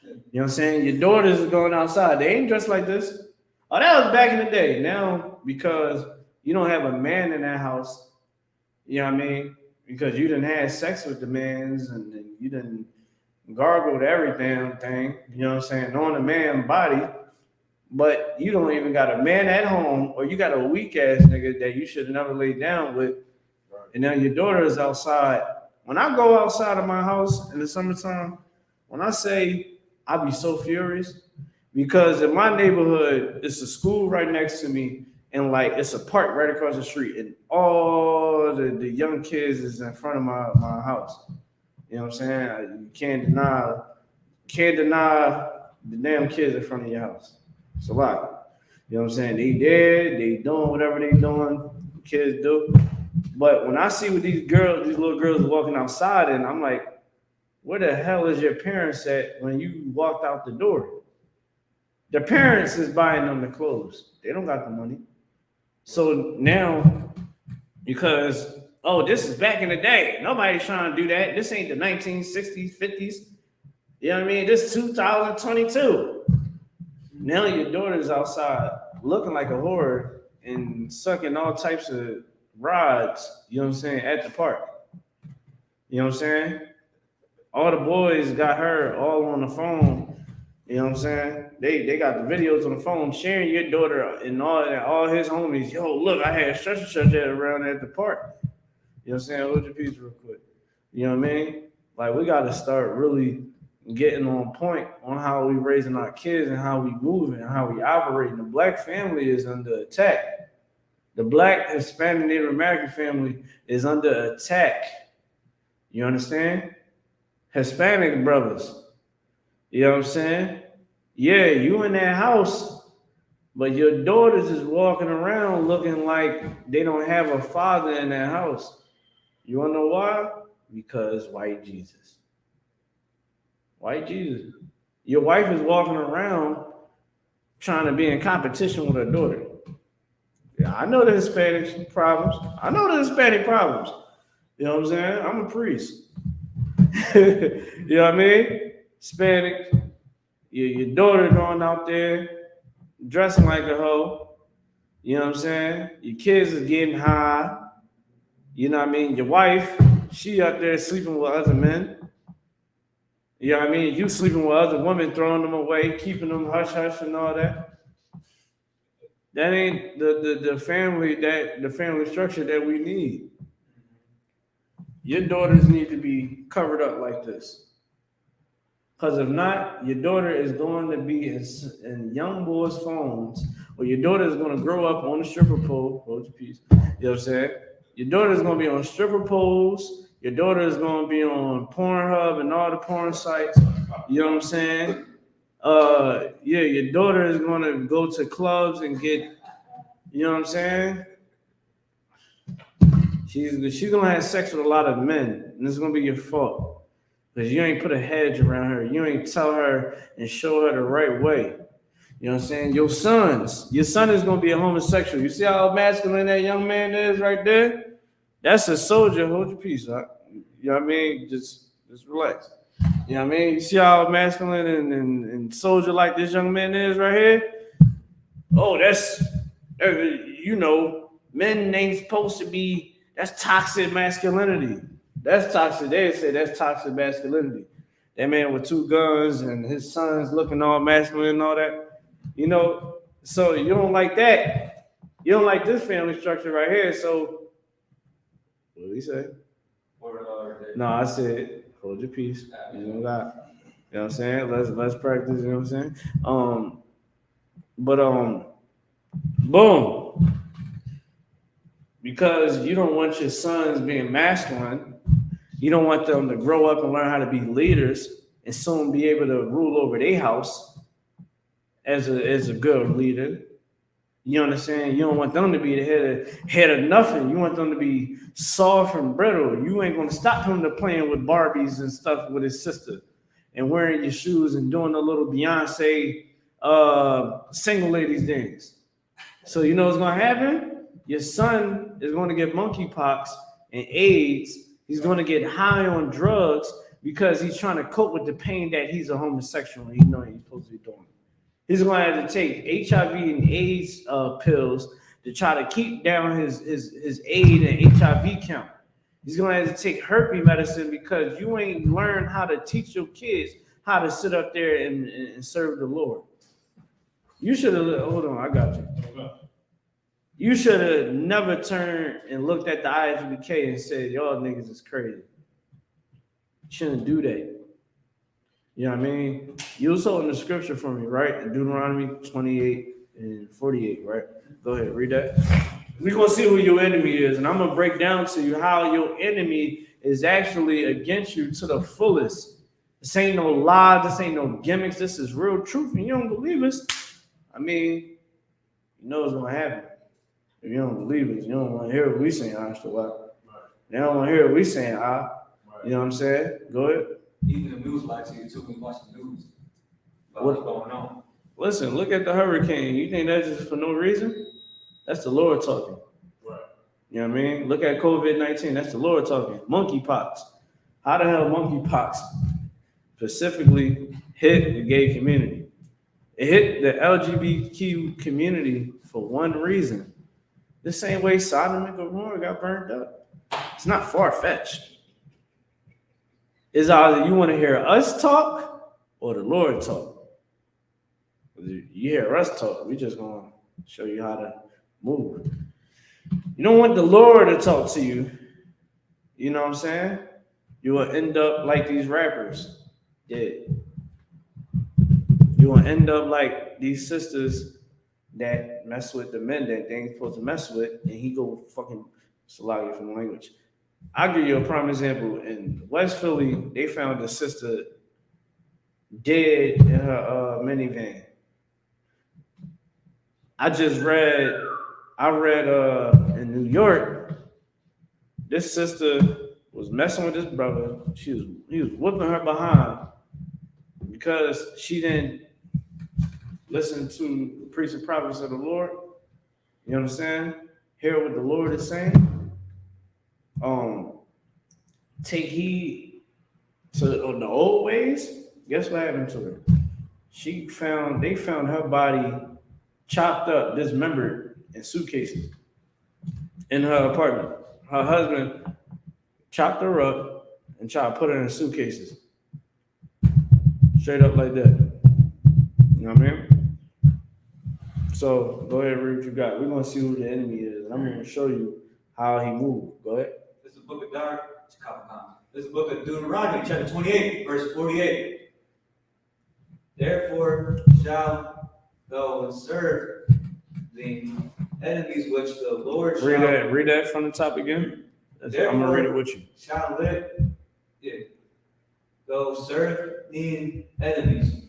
You know what I'm saying? Your daughters are going outside. They ain't dressed like this. Oh, that was back in the day. Now, because you don't have a man in that house, you know what I mean? Because you didn't have sex with the mans and you didn't gargled every damn thing, you know what I'm saying, on the man body, but you don't even got a man at home, or you got a weak ass nigga that you should have never laid down with, and now your daughter is outside. When I go outside of my house in the summertime, when I say I be so furious, because in my neighborhood, it's a school right next to me, and like it's a park right across the street, and all the young kids is in front of my house. You know what I'm saying? You can't deny the damn kids in front of your house. It's a lot. You know what I'm saying? They dead, they doing whatever they doing, kids do. But when I see what these little girls walking outside, and I'm like, where the hell is your parents at when you walked out the door? The parents is buying them the clothes. They don't got the money. So now, because, this is back in the day. Nobody's trying to do that. This ain't the 1960s, 50s. You know what I mean? This is 2022. Now your daughter's outside looking like a whore and sucking all types of rods, you know what I'm saying, at the park. You know what I'm saying? All the boys got her all on the phone. You know what I'm saying? They got the videos on the phone sharing your daughter and all his homies. Yo, look, I had such and such around at the park. You know what I'm saying? Hold your peace real quick. You know what I mean? Like, we got to start really getting on point on how we raising our kids and how we moving and how we operating. The black family is under attack. The black, Hispanic, Native American family is under attack. You understand? Hispanic brothers. You know what I'm saying? Yeah, you in that house, But your daughters is walking around looking like they don't have a father in their house. You wanna know why? Because white Jesus. White Jesus. Your wife is walking around trying to be in competition with her daughter. Yeah, I know the Hispanic problems. I know the Hispanic problems. You know what I'm saying? I'm a priest. You know what I mean? Hispanic. Your daughter going out there dressing like a hoe. You know what I'm saying? Your kids are getting high. You know what I mean? Your wife, she out there sleeping with other men. You know what I mean? You sleeping with other women, throwing them away, keeping them hush hush and all that. That ain't the family the family structure that we need. Your daughters need to be covered up like this. Because if not, your daughter is going to be in young boys' phones, or your daughter is going to grow up on a stripper pole. Hold your peace. You know what I'm saying? Your daughter is going to be on stripper poles. Your daughter is going to be on Pornhub and all the porn sites. You know what I'm saying? Yeah, your daughter is going to go to clubs and get, you know what I'm saying? She's going to have sex with a lot of men, and it's going to be your fault. Because you ain't put a hedge around her. You ain't tell her and show her the right way. You know what I'm saying? Your son is going to be a homosexual. You see how masculine that young man is right there? That's a soldier. Hold your peace, huh? You know what I mean? Just relax. You know what I mean? You see how masculine and soldier like this young man is right here? Oh, men ain't supposed to be, that's toxic masculinity. That's toxic. They say that's toxic masculinity. That man with 2 guns and his son's looking all masculine and all that. You know, so you don't like that. You don't like this family structure right here. So, what did he say? No, I said, hold your peace. You know what I'm saying? Let's practice. You know what I'm saying? Boom. Because you don't want your sons being masculine. You don't want them to grow up and learn how to be leaders and soon be able to rule over their house as a good leader. You understand? You don't want them to be the head of nothing. You want them to be soft and brittle. You ain't gonna stop him to playing with Barbies and stuff with his sister and wearing your shoes and doing a little Beyonce single ladies dance. So you know what's gonna happen? Your son is gonna get monkeypox and AIDS. He's gonna get high on drugs because he's trying to cope with the pain that he's a homosexual and he knows he's supposed to be doing. He's going to have to take HIV and AIDS pills to try to keep down his AIDS and HIV count. He's going to have to take herpes medicine because you ain't learned how to teach your kids how to sit up there and serve the Lord. You should have, hold on, I got you. You should have never turned and looked at the I.S.U.P.K and said, y'all niggas is crazy. You shouldn't do that. You know what I mean? You was holding the scripture for me, right? Deuteronomy 28 and 48, right? Go ahead, read that. We're going to see who your enemy is, and I'm going to break down to you how your enemy is actually against you to the fullest. This ain't no lie. This ain't no gimmicks. This is real truth, and you don't believe us. I mean, you know what's going to happen. If you don't believe us, you don't want to hear what we saying, honestly. You don't want to hear what we saying, You know what I'm saying? Go ahead. Even the news lies to you too when you watch the news. What's going on? Listen, look at the hurricane. You think that's just for no reason? That's the Lord talking. Right. You know what I mean? Look at COVID-19. That's the Lord talking. Monkeypox. How the hell monkeypox specifically hit the gay community? It hit the LGBTQ community for one reason. The same way Sodom and Gomorrah got burned up. It's not far-fetched. It's either you want to hear us talk or the Lord talk. You hear us talk, we just going to show you how to move. You don't want the Lord to talk to you. You know what I'm saying? You will end up like these rappers did. You will end up like these sisters that mess with the men that they ain't supposed to mess with, and he go fucking salagi from the language. I'll give you a prime example. In West Philly, they found a sister dead in her minivan. I read in New York, this sister was messing with this brother. He was whooping her behind because she didn't listen to the priests and prophets of the Lord. You understand? Hear what the Lord is saying. Take heed to the old ways. Guess what happened to her? They found her body chopped up, dismembered in suitcases in her apartment. Her husband chopped her up and tried to put her in suitcases. Straight up like that. You know what I mean? So go ahead and read what you got. We're gonna see who the enemy is, and I'm gonna show you how he moved. Go ahead. This is the book of This is the book of Deuteronomy, chapter 28, verse 48. Therefore shall thou serve the enemies which the Lord shall... Read that from the top again. I'm gonna read it with you. Shall live, though serve the enemies.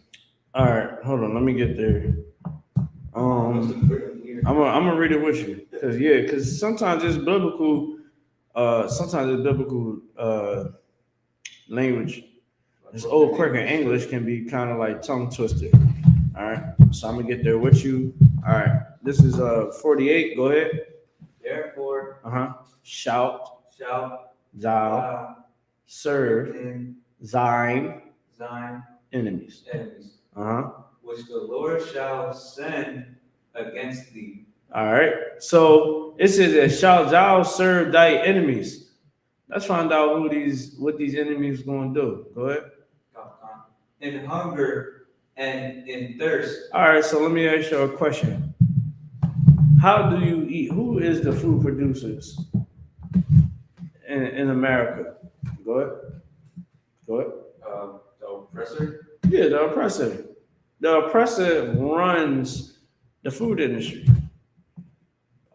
All right, hold on. Let me get there. I'm gonna read it with you, because sometimes it's biblical. Language. This old Quaker English can be kind of like tongue twister. All right, so I'm gonna get there with you. All right, this is 48. Go ahead. Therefore, shalt thou serve thine enemies. Which the Lord shall send against thee. All right, so it says that shalt thou serve thy enemies. Let's find out what these enemies going to do. Go ahead. In hunger and in thirst. All right, so let me ask you a question. How do you eat? Who is the food producers in America? Go ahead. The oppressor? Yeah, the oppressor. The oppressor runs the food industry.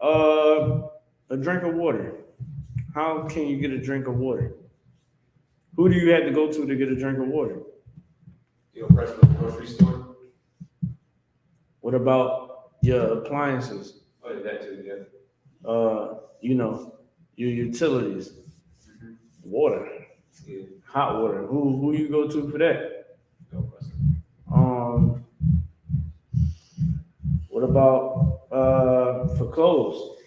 A drink of water. How can you get a drink of water? Who do you have to go to get a drink of water? The oppressor of the grocery store. What about your appliances? Oh, that too, yeah. Your utilities. Water. Yeah. Hot water. Who you go to for that? The oppressor. What about for clothes?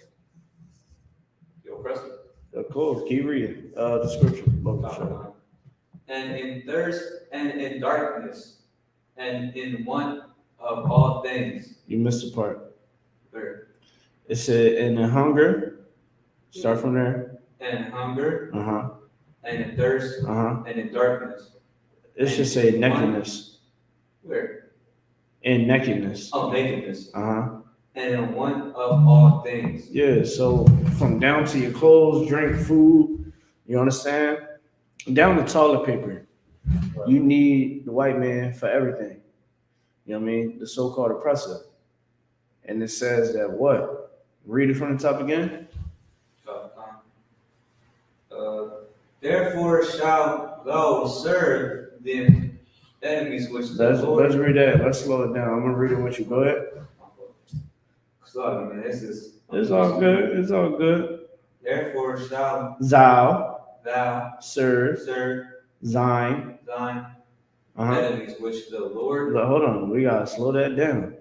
The oppressor. The clothes. Keep reading the scripture. And in thirst and in darkness and in want of all things. You missed a part. Where? It said, and in hunger. Start from there. And hunger. And in thirst. And in darkness. It should say nakedness. Where? In nakedness. Oh, nakedness. And in want of all things. Yeah, so from down to your clothes, drink, food, you understand? Down to toilet paper. Right. You need the white man for everything. You know what I mean? The so-called oppressor. And it says that what? Read it from the top again. Therefore shall thou serve the enemies which the Lord... Let's read that. Let's slow it down. I'm going to read it with you. Go ahead. Sorry, man. It's all good. It's all good. Therefore shall thou serve thine enemies which the Lord... Hold on. We got to slow that down.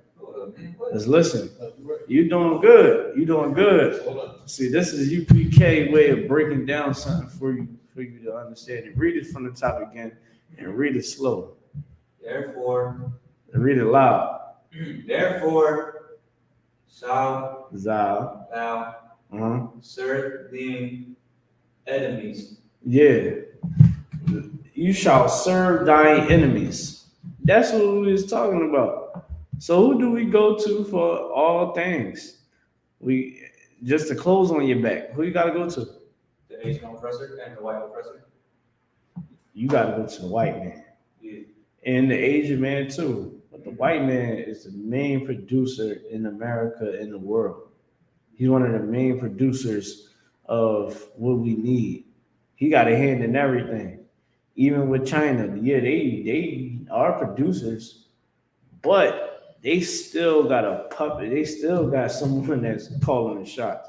Let's listen. You doing good. You doing good. See, this is UPK way of breaking down something for you to understand it. Read it from the top again and read it slow. Therefore, and read it loud. Therefore, shall thou serve the enemies. Yeah. You shall serve thy enemies. That's what we was talking about. So who do we go to for all things? Just the clothes on your back. Who you gotta go to? The Asian oppressor and the white oppressor. You gotta go to the white man. Yeah. And the Asian man too. But the white man is the main producer in America and the world. He's one of the main producers of what we need. He got a hand in everything. Even with China, yeah, they are producers, but they still got a puppet. They still got someone that's calling the shots.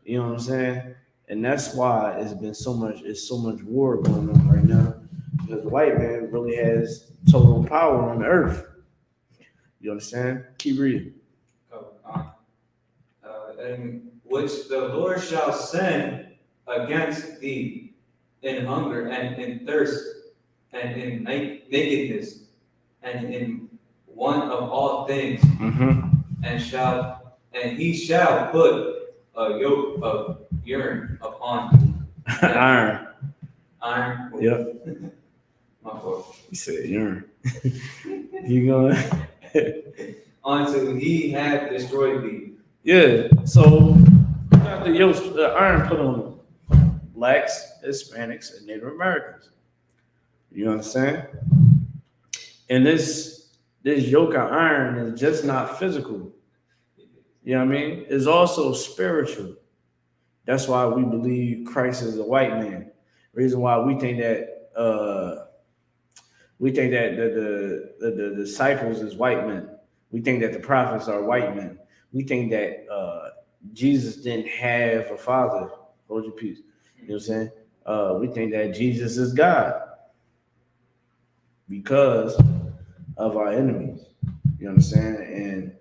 You know what I'm saying? And that's why it's so much war going on right now. Because the white man really has total power on the earth. You understand? Keep reading. And which the Lord shall send against thee in hunger and in thirst and in nakedness and in want of all things, and he shall put a yoke of iron upon thee. Iron. Yep. My fault. He said urine. You going? Until he had destroyed thee. Yeah. So got the iron put on them. Blacks, Hispanics, and Native Americans. You understand? And this yoke of iron is just not physical. You know what I mean? It's also spiritual. That's why we believe Christ is a white man. Reason why we think that the disciples is white men. We think that the prophets are white men. We think that Jesus didn't have a father. Hold your peace. You know what I'm saying? We think that Jesus is God because of our enemies. You understand? And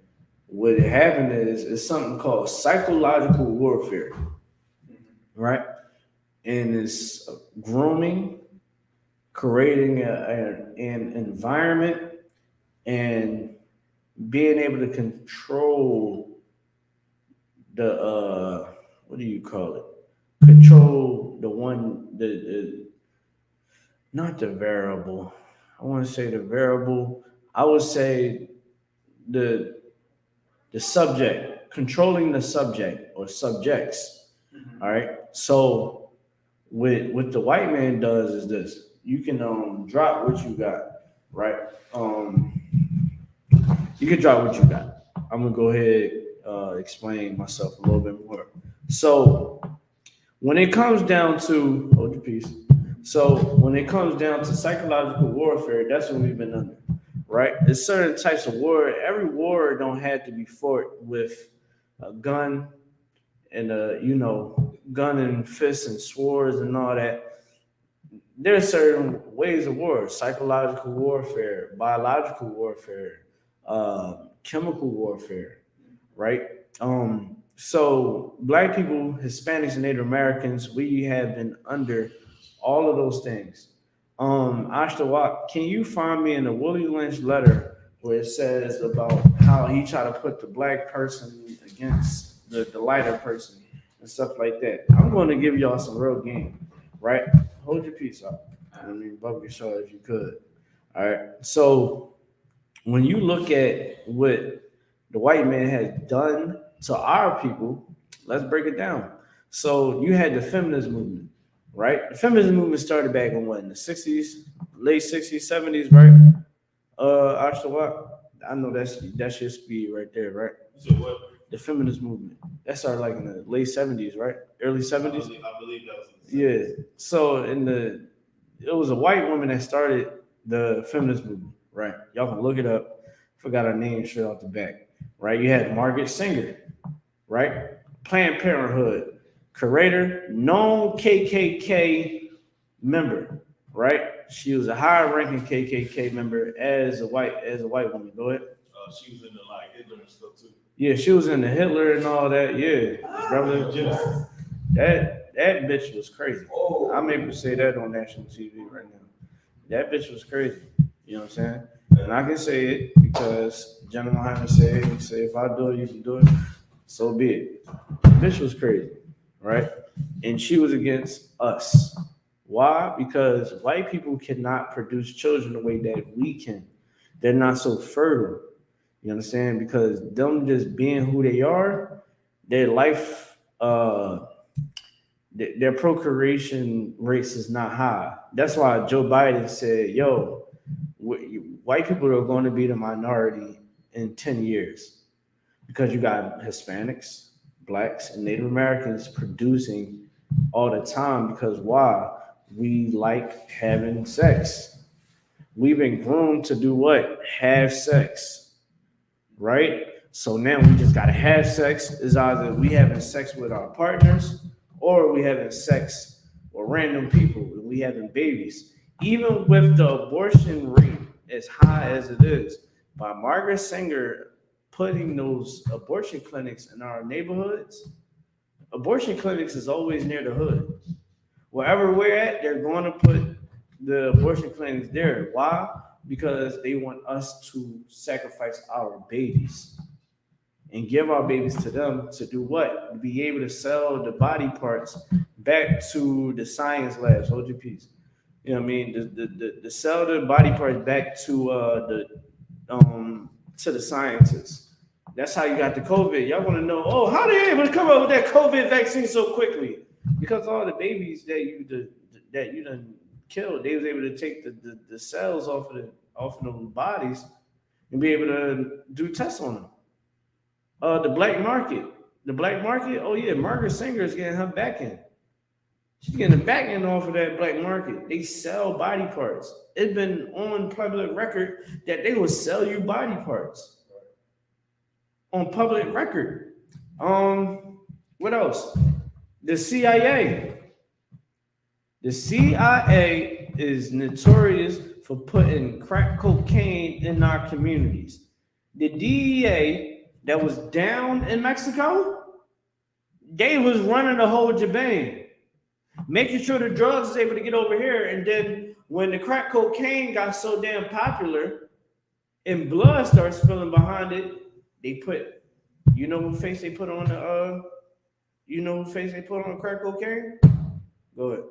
what happened is something called psychological warfare, right? And it's grooming, creating an environment, and being able to control the what do you call it? Control the not the variable. I want to say the variable. I would say the subject, controlling the subject or subjects. All right. So what the white man does is this: you can drop what you got, right? You can drop what you got. I'm gonna go ahead explain myself a little bit more. So when it comes down to hold your peace. So when it comes down to psychological warfare, that's what we've been under, right? There's certain types of war. Every war don't have to be fought with a gun and gun and fists and swords and all that. There are certain ways of war: psychological warfare, biological warfare, chemical warfare, right? So black people, Hispanics, and Native Americans, we have been under all of those things. I.S.U.P.K, can you find me in the Willie Lynch letter where it says about how he tried to put the black person against the lighter person and stuff like that? I'm going to give y'all some real game, right? Hold your peace up. I mean, bump your shoulder if you could. All right. So when you look at what the white man has done to our people, let's break it down. So you had the feminist movement, right? The feminist movement started back in what, in the 60s, late 60s, 70s, right? I know that's your speed right there, right? So what? The feminist movement. That started like in the late 70s, right? Early 70s? I believe that was Yeah. So it was a white woman that started the feminist movement, right? Y'all can look it up. Forgot her name straight off the back, right? You had Margaret Sanger, right? Planned Parenthood, curator, known KKK member, right? She was a high-ranking KKK member as a white woman. Go ahead. She was in the Hitler and stuff too. Yeah, she was in the Hitler and all that. Yeah, brother. That bitch was crazy. Oh. I'm able to say that on national TV right now. That bitch was crazy. You know what I'm saying? And I can say it because GEN.YAHANNA said, he said, if I do it, you can do it. So be it. The bitch was crazy, right? And she was against us. Why? Because white people cannot produce children the way that we can. They're not so fertile. You understand? Because them just being who they are, their life, their procreation rates is not high. That's why Joe Biden said, yo, white people are going to be the minority in 10 years because you got Hispanics, blacks, and Native Americans producing all the time. Because why? We like having sex. We've been groomed to do what? Have sex. right? So now we just gotta have sex. Is either we having sex with our partners or we having sex with random people. We having babies. Even with the abortion rate as high as it is, by Margaret Sanger putting those abortion clinics in our neighborhoods, abortion clinics is always near the hood. Wherever we're at, they're going to put the abortion clinics there. Why? Because they want us to sacrifice our babies and give our babies to them to do what? Be able to sell the body parts back to the science labs. Hold your peace. You know what I mean? The sell the body parts back to the scientists. That's how you got the COVID. Y'all want to know? Oh, how they able to come up with that COVID vaccine so quickly? Because all the babies that you done killed, they was able to take the cells off of those bodies and be able to do tests on them. The black market. The black market, oh yeah, Margaret Sanger is getting her back in. She's getting the back end off of that black market. They sell body parts. It's been on public record that they will sell you body parts. On public record. What else? The CIA. The CIA is notorious for putting crack cocaine in our communities. The DEA that was down in Mexico, they was running the whole jabang, making sure the drugs is able to get over here. And then when the crack cocaine got so damn popular and blood started spilling behind it, they put, you know who face they put on crack cocaine? Go ahead.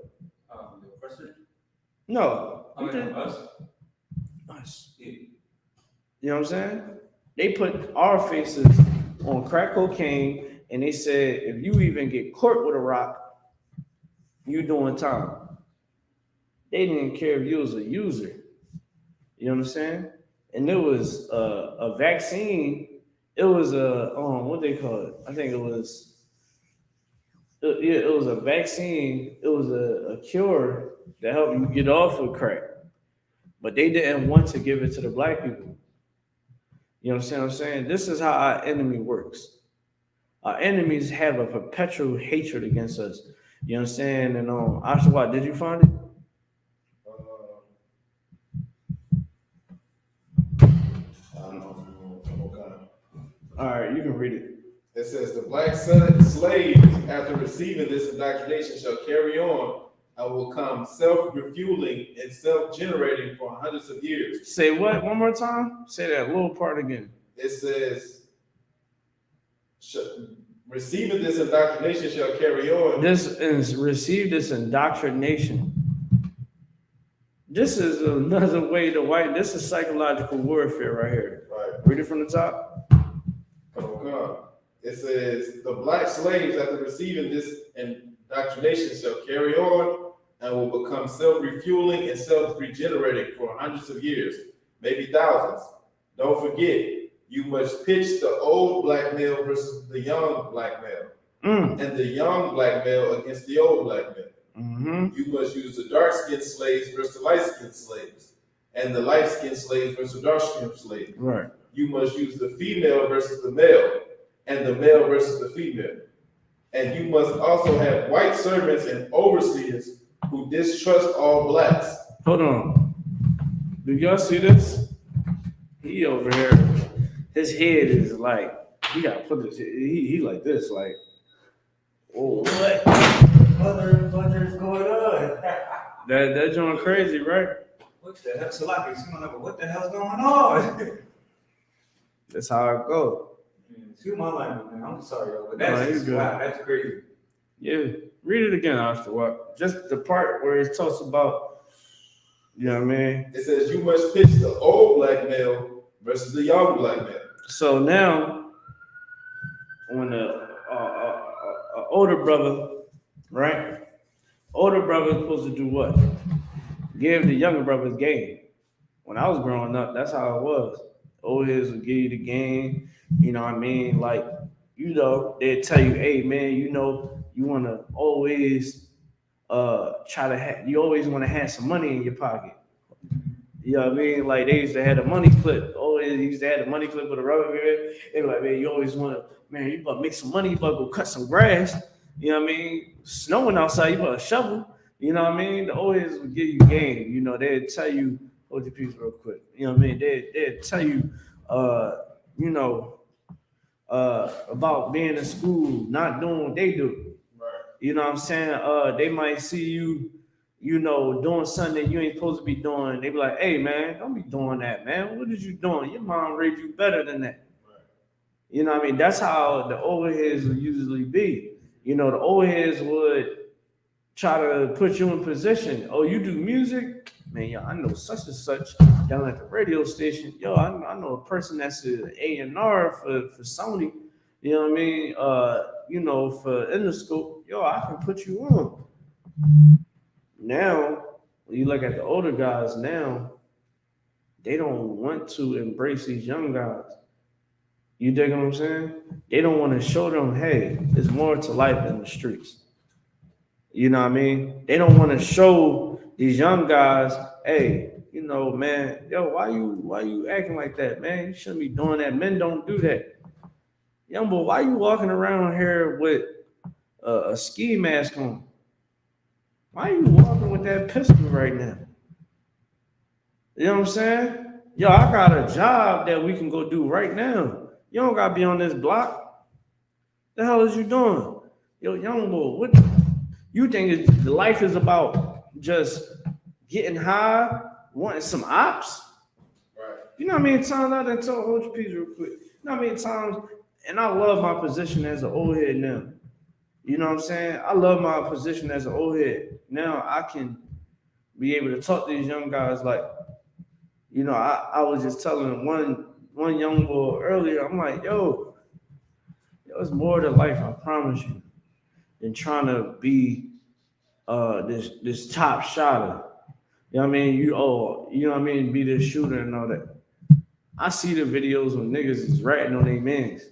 The president? No. Us? Us. You know what I'm saying? They put our faces on crack cocaine and they said, if you even get caught with a rock, you doing time. They didn't care if you was a user. You know what I'm saying? And there was a vaccine. It was what they call it? I think it was a vaccine. It was a cure that helped you get off of crack. But they didn't want to give it to the black people. You know what I'm saying? This is how our enemy works. Our enemies have a perpetual hatred against us. You know what I'm saying? And Ashawat, did you find it? All right, you can read it. It says, the black slaves, after receiving this indoctrination, shall carry on and will come self-refueling and self-generating for hundreds of years. Say what? One more time? Say that little part again. It says, receiving this indoctrination shall carry on. This is receive this indoctrination. This is another way to white. This is psychological warfare right here. Right. Read it from the top. Okay. It says, the black slaves, after receiving this indoctrination, shall carry on and will become self-refueling and self-regenerating for hundreds of years, maybe thousands. Don't forget, you must pitch the old black male versus the young black male, and the young black male against the old black male. Mm-hmm. You must use the dark-skinned slaves versus the light-skinned slaves, and the light-skinned slaves versus the dark-skinned slaves. Right. You must use the female versus the male, and the male versus the female. And you must also have white servants and overseers who distrust all blacks. Hold on. Do y'all see this? He over here, his head is like, he gotta put this, he like this, like, oh, what? Motherfuckers going on? That joint crazy, right? What the hell? So like, what the hell's going on? That's how it go. Excuse my language, man. I'm sorry, but that's wow, that's crazy. Yeah, read it again, Ashawat. Just the part where it talks about, you know what I mean? It says you must pitch the old black male versus the young black male. So now, when a older brother, right? Older brother is supposed to do what? Give the younger brother's game. When I was growing up, that's how it was. Old heads would give you the game. You know what I mean? Like, you know, they'd tell you, hey, man, you know, you want to always you always want to have some money in your pocket. You know what I mean? Like they used to have the money clip. Always used to have the money clip with a rubber band. They were like, man, you always want to, man, you about to make some money, you about to go cut some grass. You know what I mean? Snowing outside, you about to shovel. You know what I mean? They always would give you game. You know, they'd tell you, hold your piece real quick. You know what I mean? They'd tell you, you know, about being in school, not doing what they do. Right. You know what I'm saying? They might see you, you know, doing something that you ain't supposed to be doing. They be like, hey man, don't be doing that, man. What is you doing? Your mom raised you better than that. Right. You know what I mean? That's how the old heads would usually be. You know, the old heads would try to put you in position. Oh, you do music? Man, yo, I know such and such down at the radio station. Yo, I know a person that's an A&R for Sony. You know what I mean? You know, for Interscope. Yo, I can put you on. Now, when you look at the older guys now, they don't want to embrace these young guys. You dig what I'm saying? They don't want to show them, hey, there's more to life than the streets. You know what I mean? They don't want to show these young guys, hey, you know, man, yo, why you acting like that, man? You shouldn't be doing that. Men don't do that. Young boy, why you walking around here with a ski mask on? Why are you walking with that pistol right now? You know what I'm saying? Yo, I got a job that we can go do right now. You don't gotta be on this block. The hell is you doing? Yo, young boy, what you think the life is about just getting high, wanting some ops? Right. You know how many times I done told hold your piece real quick. You know how many times, and I love my position as an old head now. You know what I'm saying? I love my position as an old head. Now I can be able to talk to these young guys like, you know, I was just telling one young boy earlier, I'm like, yo, it's more to life, I promise you, than trying to be this top shotter. You know what I mean? You know what I mean, be this shooter and all that. I see the videos when niggas is ratting on their mans.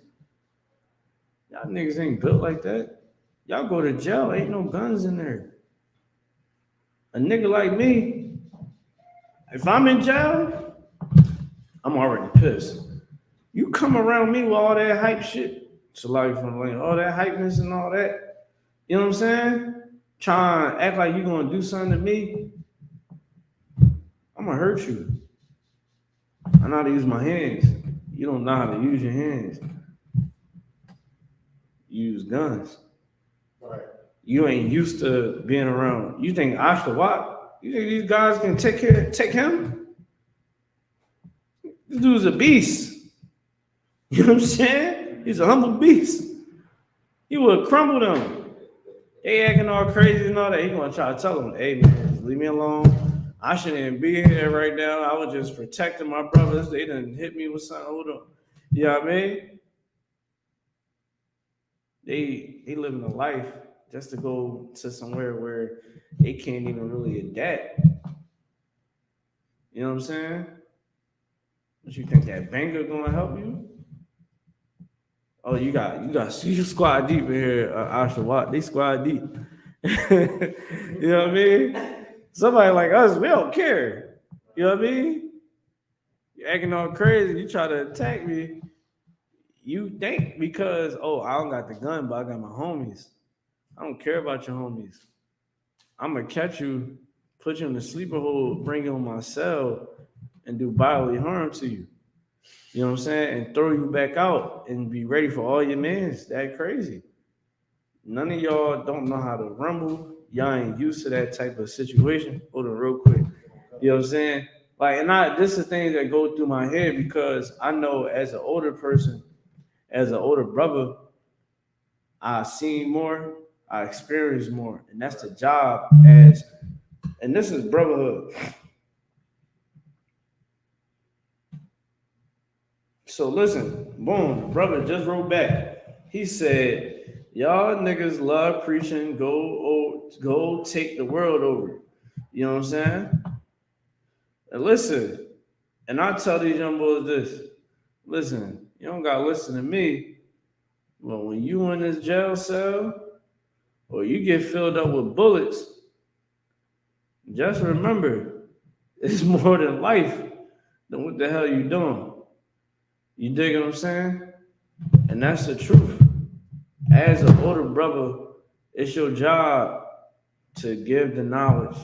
Y'all niggas ain't built like that. Y'all go to jail, ain't no guns in there. A nigga like me, if I'm in jail, I'm already pissed. You come around me with all that hype shit, it's a lot from like all that hypeness and all that. You know what I'm saying? Trying to act like you gonna do something to me, I'm gonna hurt you. I know how to use my hands. You don't know how to use your hands. You use guns. Right. You ain't used to being around. You think I.S.U.P.K? You think these guys can take him? This dude's a beast. You know what I'm saying? He's a humble beast. He would crumble them. They acting all crazy and all that. He gonna try to tell them, hey man, leave me alone. I shouldn't even be here right now. I was just protecting my brothers. They done hit me with something. Hold on. You know what I mean? They living a life just to go to somewhere where they can't even really adapt. You know what I'm saying? But you think that banger gonna help you? Oh, you squad deep in here, I.S.U.P.K. They squad deep. You know what I mean? Somebody like us, we don't care. You know what I mean? You're acting all crazy. You try to attack me. You think because, oh, I don't got the gun, but I got my homies. I don't care about your homies. I'm gonna catch you, put you in the sleeper hole, bring you on my cell, and do bodily harm to you. You know what I'm saying? And throw you back out and be ready for all your mans. That crazy. None of y'all don't know how to rumble. Y'all ain't used to that type of situation. Hold on real quick. You know what I'm saying? Like, and this is things that go through my head because I know as an older person, as an older brother, I seen more, I experienced more. And that's the job and this is brotherhood. So listen, boom, the brother just wrote back. He said, y'all niggas love preaching, go take the world over. You know what I'm saying? And listen, and I tell these young boys this. Listen, you don't gotta listen to me, but when you in this jail cell or you get filled up with bullets, just remember, It's more than life. Then what the hell you doing? You dig what I'm saying? And that's the truth. As an older brother, it's your job to give the knowledge,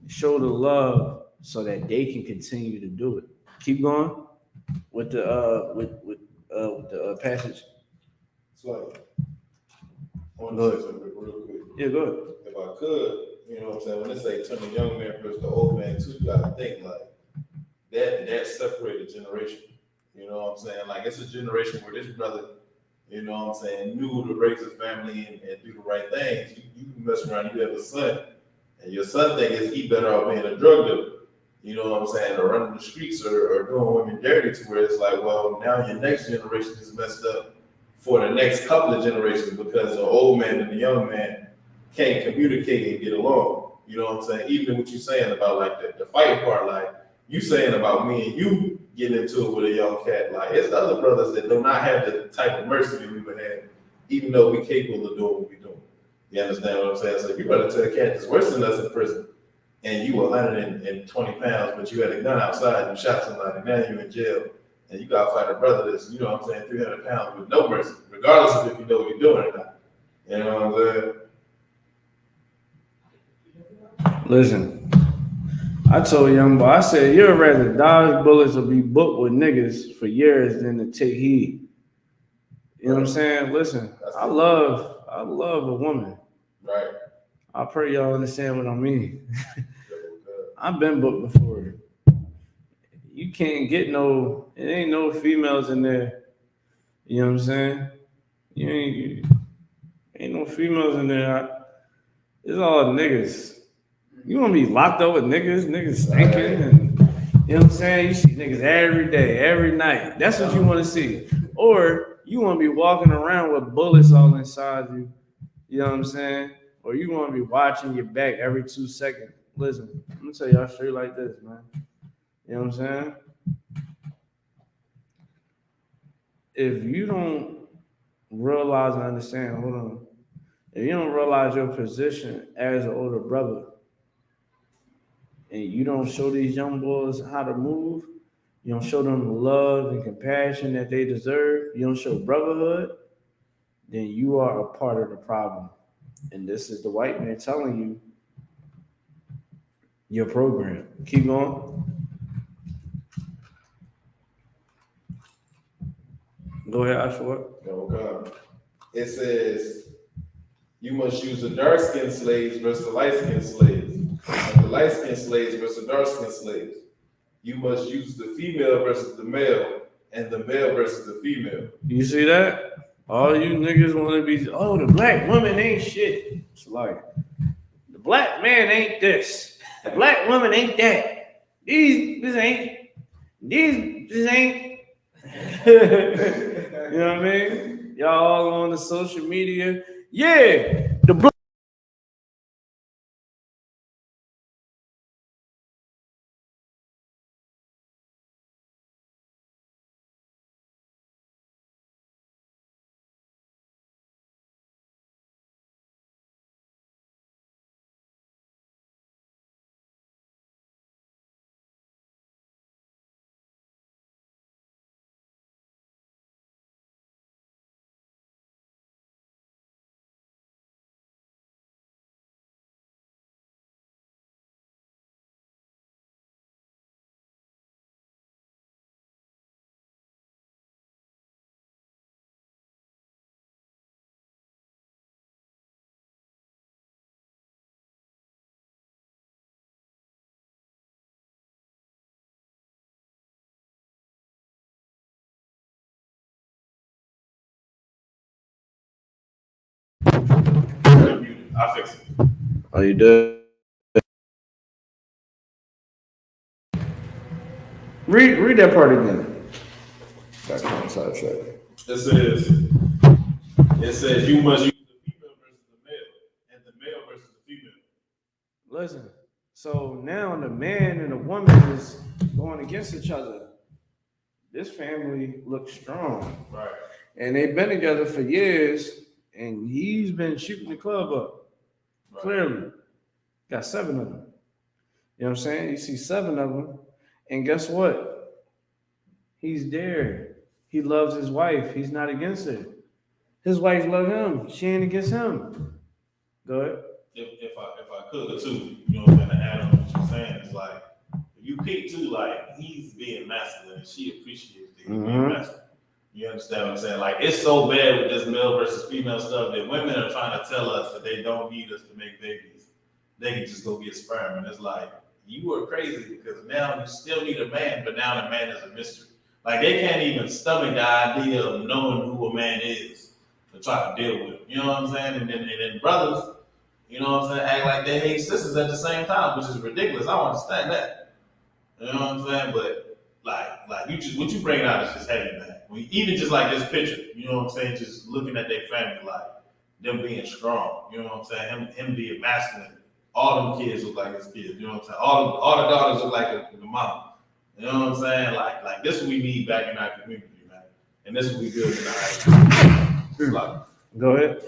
show the love, so that they can continue to do it. Keep going with the passage. It's like, I want to say something real quick. Yeah, go ahead. If I could, you know what I'm saying, when they say turn the young man versus the old man too, you gotta think like that separated generation. You know what I'm saying? Like it's a generation where this brother, you know what I'm saying, knew to raise a family and do the right things. You mess around, you have a son, and your son thinks he better off being a drug dealer. You know what I'm saying? Or running the streets or doing women dirty, to where it's like, well, now your next generation is messed up for the next couple of generations because the old man and the young man can't communicate and get along. You know what I'm saying? Even what you're saying about like the fighting part, like you saying about me and you getting into it with a young cat, like it's the other brothers that do not have the type of mercy that we would have, even though we're capable of doing what we're doing. You understand what I'm saying? So if you run into a cat that's worse than us in prison, and you were 120 pounds, but you had a gun outside and you shot somebody, now you're in jail, and you gotta fight a brother that's, you know what I'm saying, 300 pounds with no mercy, regardless of if you know what you're doing or not. You know what I'm saying? Listen, I told young boy, I said, you'd rather dodge bullets or be booked with niggas for years than to take heed. You know what I'm saying? Listen, I love a woman. Right. I pray y'all understand what I mean. I've been booked before. You can't get it ain't no females in there. You know what I'm saying? Ain't no females in there. It's all niggas. You want to be locked up with niggas stinking, and you know what I'm saying? You see niggas every day, every night. That's what you want to see. Or you want to be walking around with bullets all inside you. You know what I'm saying? Or you want to be watching your back every 2 seconds. Listen, I'm gonna tell y'all straight like this, man. You know what I'm saying? If you don't realize and understand, hold on. If you don't realize your position as an older brother, and you don't show these young boys how to move, you don't show them the love and compassion that they deserve, you don't show brotherhood, then you are a part of the problem. And this is the white man telling you your program. Keep going. Go ahead, Isupk. Okay. It says you must use the dark-skinned slaves versus the light-skinned slaves, and the light-skinned slaves versus the dark-skinned slaves. You must use the female versus the male, and the male versus the female. You see that? All you niggas want to be, oh, the black woman ain't shit. It's like, the black man ain't this. The black woman ain't that. This ain't. You know what I mean? Y'all all on the social media. Yeah, the black. I fix it. Oh, you did? Read that part again. Back on the side track. It says you must use the female versus the male, and the male versus the female. Listen, so now the man and the woman is going against each other. This family looks strong. Right. And they've been together for years, and he's been shooting the club up. Right. Clearly. Got 7 of them. You know what I'm saying? You see 7 of them, and guess what? He's there. He loves his wife. He's not against her. His wife love him. She ain't against him. Go ahead. If I could too, you know what I'm saying, to add on what you're saying, it's like if you pick too, like he's being masculine and she appreciates that he's being masculine. You understand what I'm saying? Like it's so bad with this male versus female stuff that women are trying to tell us that they don't need us to make babies. They can just go get sperm. And it's like, you are crazy because now you still need a man, but now the man is a mystery. Like they can't even stomach the idea of knowing who a man is to try to deal with him. You know what I'm saying? And then brothers, you know what I'm saying, act like they hate sisters at the same time, which is ridiculous. I don't understand that. You know what I'm saying? But like you just what you bring out is just heavy, man. Even just like this picture, you know what I'm saying, just looking at their family, like them being strong. You know what I'm saying? Him being masculine. All them kids look like his kids. You know what I'm saying? All the daughters look like the mama. You know what I'm saying? Like this is what we need back in our community, man. And this is what we build in our like, go ahead.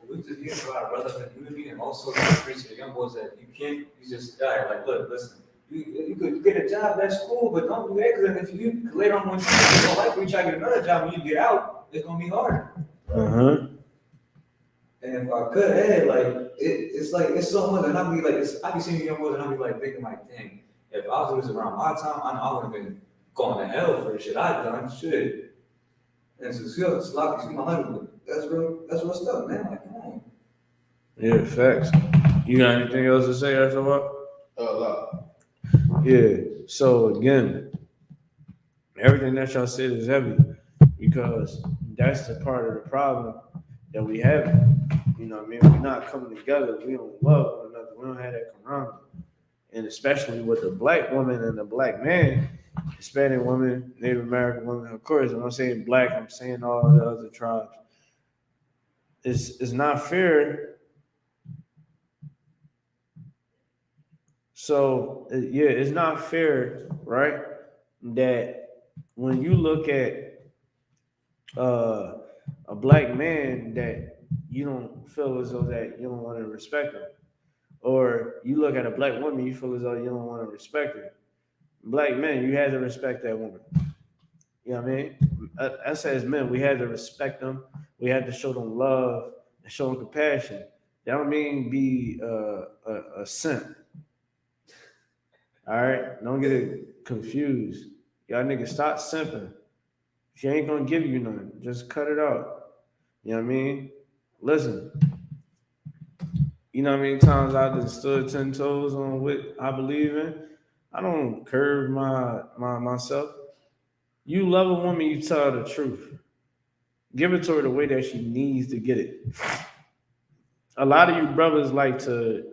We just hear about our brothers in the community and also preach to the young boys that you just die. Like, look, listen, you could get a job, that's cool, but don't do that because if you later on when you don't like when you try to get another job when you get out, it's gonna be hard. And if I could add, like it's like it's so much, and I be like, I be seeing young boys and I be like thinking like, dang, if I was around my time, I know I would have been going to hell for the shit I've done, shit. And so sloppy, my language, that's real stuff, man. Like, come on. Yeah, facts. You got anything else to say after what? Yeah. So again, everything that y'all said is heavy because that's the part of the problem that we have. You know what I mean? We're not coming together. We don't love one another. We don't have that camaraderie. And especially with the black woman and the black man, Hispanic woman, Native American woman, of course, when I'm saying black, I'm saying all the other tribes. It's not fair. So, yeah, it's not fair, right? That when you look at a black man that you don't feel as though that you don't want to respect him. Or you look at a black woman, you feel as though you don't want to respect her. Black men, you had to respect that woman. You know what I mean? Us as men, we had to respect them. We had to show them love and show them compassion. That don't mean be a simp. All right? Don't get it confused. Y'all niggas stop simping. She ain't gonna give you none. Just cut it out. You know what I mean? Listen. You know how many times I just stood 10 toes on what I believe in? I don't curve myself. You love a woman, you tell her the truth. Give it to her the way that she needs to get it. A lot of you brothers like to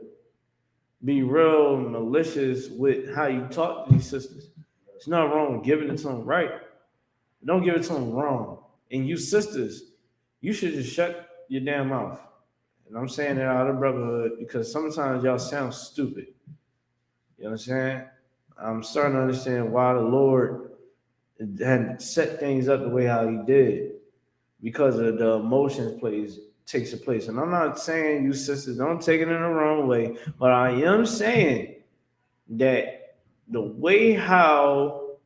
be real malicious with how you talk to these sisters. It's not wrong with giving it to them right. Don't give it to them wrong. And you sisters, you should just shut your damn mouth. And I'm saying that out of brotherhood because sometimes y'all sound stupid. You know what I'm saying? I'm starting to understand why the Lord had set things up the way how he did because of the emotions takes place. And I'm not saying you sisters don't take it in the wrong way, but I am saying that the way how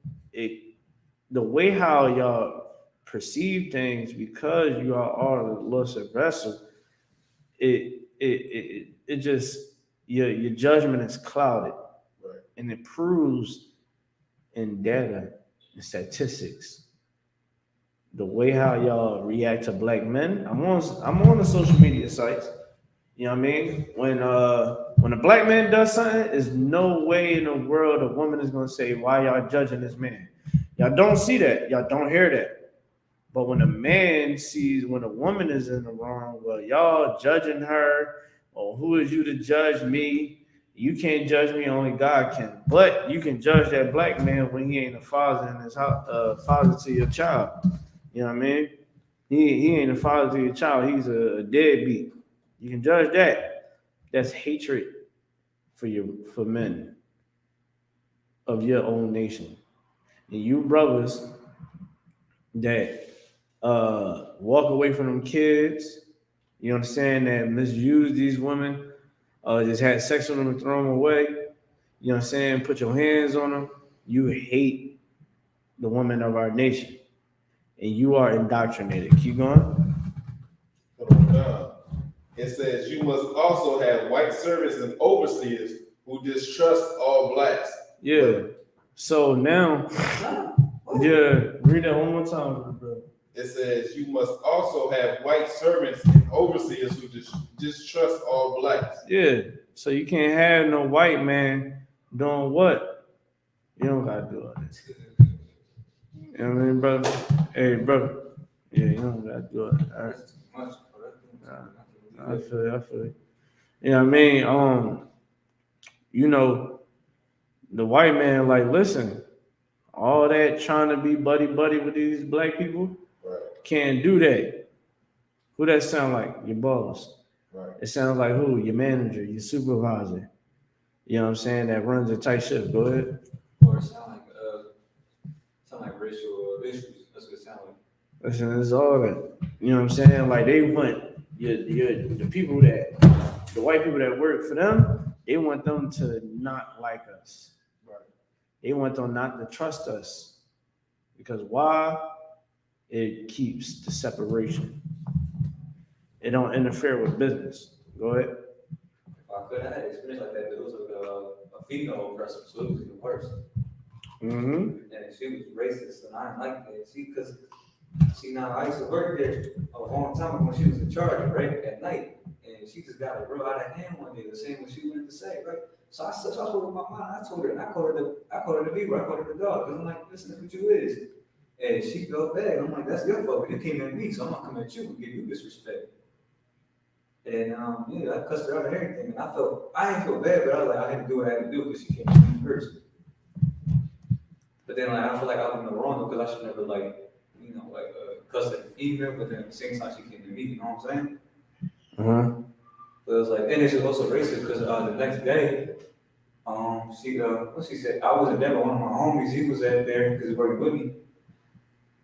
y'all perceive things because you are all the Lord's vessel, it just your judgment is clouded, right. And it proves in data and statistics the way how y'all react to black men. I'm on the social media sites. You know what I mean? When a black man does something, there's no way in the world a woman is gonna say, "Why y'all judging this man?" Y'all don't see that. Y'all don't hear that. But when a man sees when a woman is in the wrong, well, y'all judging her, or who is you to judge me? You can't judge me, only God can. But you can judge that black man when he ain't a father in his house, father to your child. You know what I mean? He ain't a father to your child. He's a deadbeat. You can judge that. That's hatred for men of your own nation. And you brothers that walk away from them kids, you understand, that misuse these women, just had sex with them and throw them away. you know what I'm saying, put your hands on them, you hate the women of our nation. And you are indoctrinated. Keep going. It says you must also have white servants and overseers who distrust all blacks. Yeah. So now, yeah, read that one more time, bro. It says you must also have white servants and overseers who distrust all blacks. Yeah. So you can't have no white man doing what? You don't gotta do all this. You know what I mean, brother? Hey, brother. Yeah, you don't gotta do it. All right. I feel it. You know what I mean? You know, the white man, like, listen, all that trying to be buddy with these black people, right, can't do that. Who that sound like? Your boss. Right. It sounds like who? Your manager, your supervisor. You know what I'm saying? That runs a tight ship. Go ahead. Or sound like racial issues. That's what it sounds like. Listen, it's all that. You know what I'm saying? Like they want the people that the white people that work for them, they want them to not like us. Right. They want them not to trust us. Because why? It keeps the separation. It don't interfere with business. Go ahead. If I could have had an experience like that, but it was like a female oppressor, so it was even worse. Mm-hmm. And she was racist, and I didn't like that. Now I used to work there a long time ago when she was in charge, right, at night, and she just got it real out of hand one day, the same what she wanted to say, right. So I spoke with my mom. I told her, I called her the beaver, I called her the dog, because I'm like, listen, that's what you is. And she felt bad. I'm like, that's your fault. You came at me, so I'm not coming at you and give you disrespect. And yeah, I cussed her out and everything, and I didn't feel bad, but I was like, I had to do what I had to do because she came to me first. But then like I feel like I was in the wrong because I should never cuss at the female, but then at the same time she came to me, you know what I'm saying? Uh-huh. But it was like, and it's just also racist because the next day, she said, I wasn't there, but one of my homies, he was at there because he worked with me.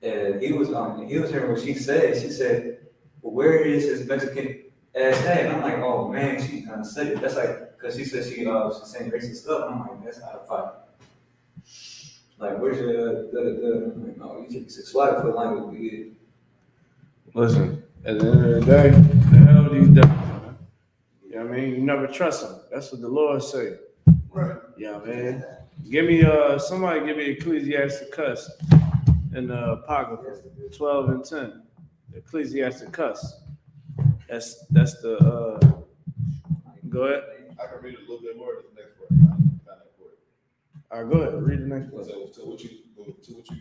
And he was hearing what she said. She said, well, where is his Mexican ass at? And I'm like, oh man, she kind of said it. That's like, because she said she's saying racist stuff. And I'm like, that's out of pocket. Like, where's your like, no, you should swag for language. We Listen, at the end of the day, the hell these devils, man. You know what I mean? You never trust them. That's what the Lord say. Right. Yeah, man. Somebody give me Ecclesiasticus in the Apocrypha, 12 and 10. Ecclesiasticus. That's the go ahead. I can read a little bit more of this next part. All right, go ahead. Read the next part. To what you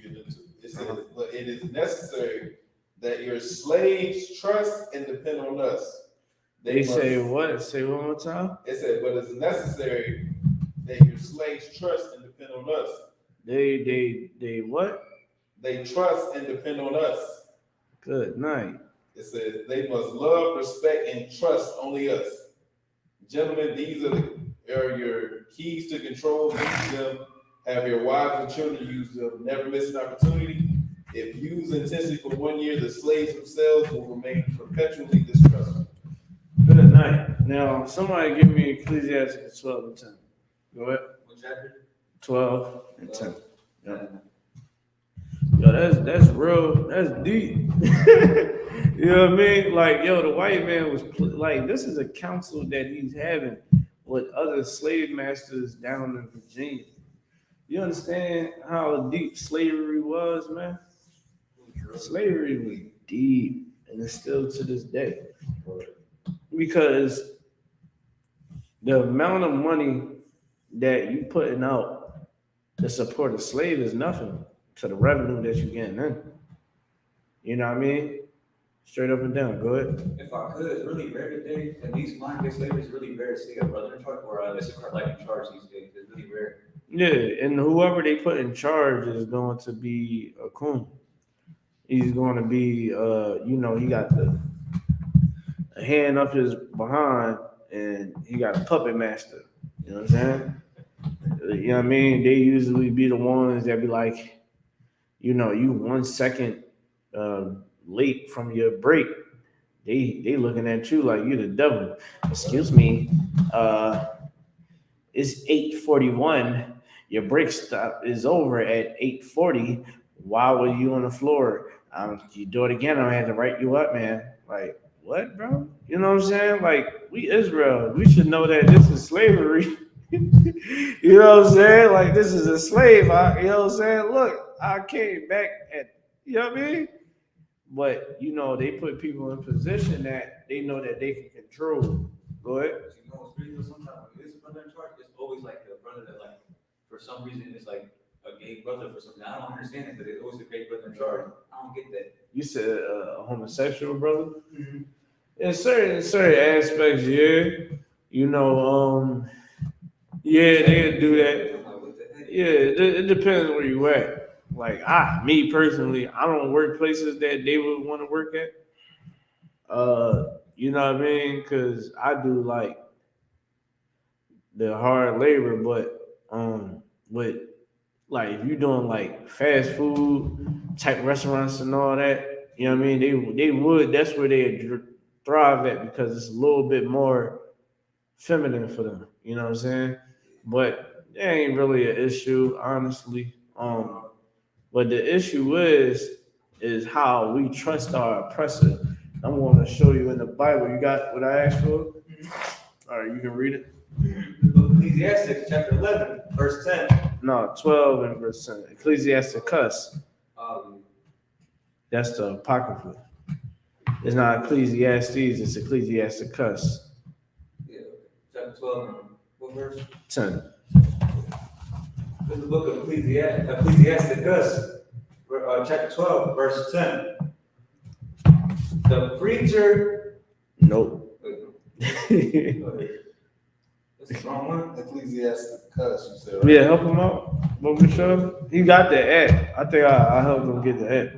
get into. It says, but it is necessary that your slaves trust and depend on us. They say what? Say one more time. It said, but it's necessary that your slaves trust and depend on us. They what? They trust and depend on us. Good night. It says they must love, respect, and trust only us. Gentlemen, these are your keys to control. Use them. Have your wives and children use them. Never miss an opportunity. If used intensely for 1 year, the slaves themselves will remain perpetually distrustful. Good night. Now, somebody give me Ecclesiastes 12 and 10. Go ahead. What chapter? 12 and 10. Yeah. Yo, that's real. That's deep. You know what I mean? Like, yo, the white man was like, this is a council that he's having with other slave masters down in Virginia. You understand how deep slavery was, man? Slavery was deep, and it's still to this day. Because the amount of money that you putting out to support a slave is nothing to the revenue that you're getting in. You know what I mean? Straight up and down. Go ahead. If I could, it's really rare today. And these modern-day slavery is really rare to see a brother in charge or Isupk like in charge these days. It's really rare. Yeah, and whoever they put in charge is going to be a coon. He's going to be, he got a hand up his behind, and he got a puppet master. You know what I'm saying? You know what I mean? They usually be the ones that be like, you 1 second late from your break. They looking at you like you the devil. Excuse me. it's 8:41. Your break stop is over at 8:40. Why were you on the floor? You do it again, I'm gonna have to write you up, man. Like, what, bro? You know what I'm saying? Like, we Israel, we should know that this is slavery. You know what I'm saying? Like, this is a slave. You know what I'm saying? Look, I came back at, you know what I mean? But, you know, they put people in position that they know that they can control. Go ahead. You know, it's pretty good sometimes. When there's a brother in charge, it's always like the brother that, like, for some reason, is like a gay brother for something. I don't understand it, but it's always a gay brother in charge. I don't get that. You said a homosexual brother? Mm-hmm. In certain aspects, yeah. You know, yeah, they'll do that. Yeah, it depends where you at. Like me personally, I don't work places that they would want to work at. You know what I mean? Because I do like the hard labor, but with like if you're doing like fast food type restaurants and all that, you know what I mean? They would. That's where they thrive at because it's a little bit more feminine for them. You know what I'm saying? But that ain't really an issue, honestly. But the issue is how we trust our oppressor. I'm going to show you in the Bible. You got what I asked for? All right, you can read it. Ecclesiastes chapter 11, verse 10. No, 12 and verse 10. Ecclesiasticus. That's the Apocrypha. It's not Ecclesiastes, it's Ecclesiasticus. Yeah, chapter 12, what verse? 10. This is the book of Ecclesiasticus, chapter 12, verse 10. The preacher. Nope. That's the wrong one. Ecclesiasticus, you said, right? Yeah, help him out. What we show? He got the app. I think I helped him get the app.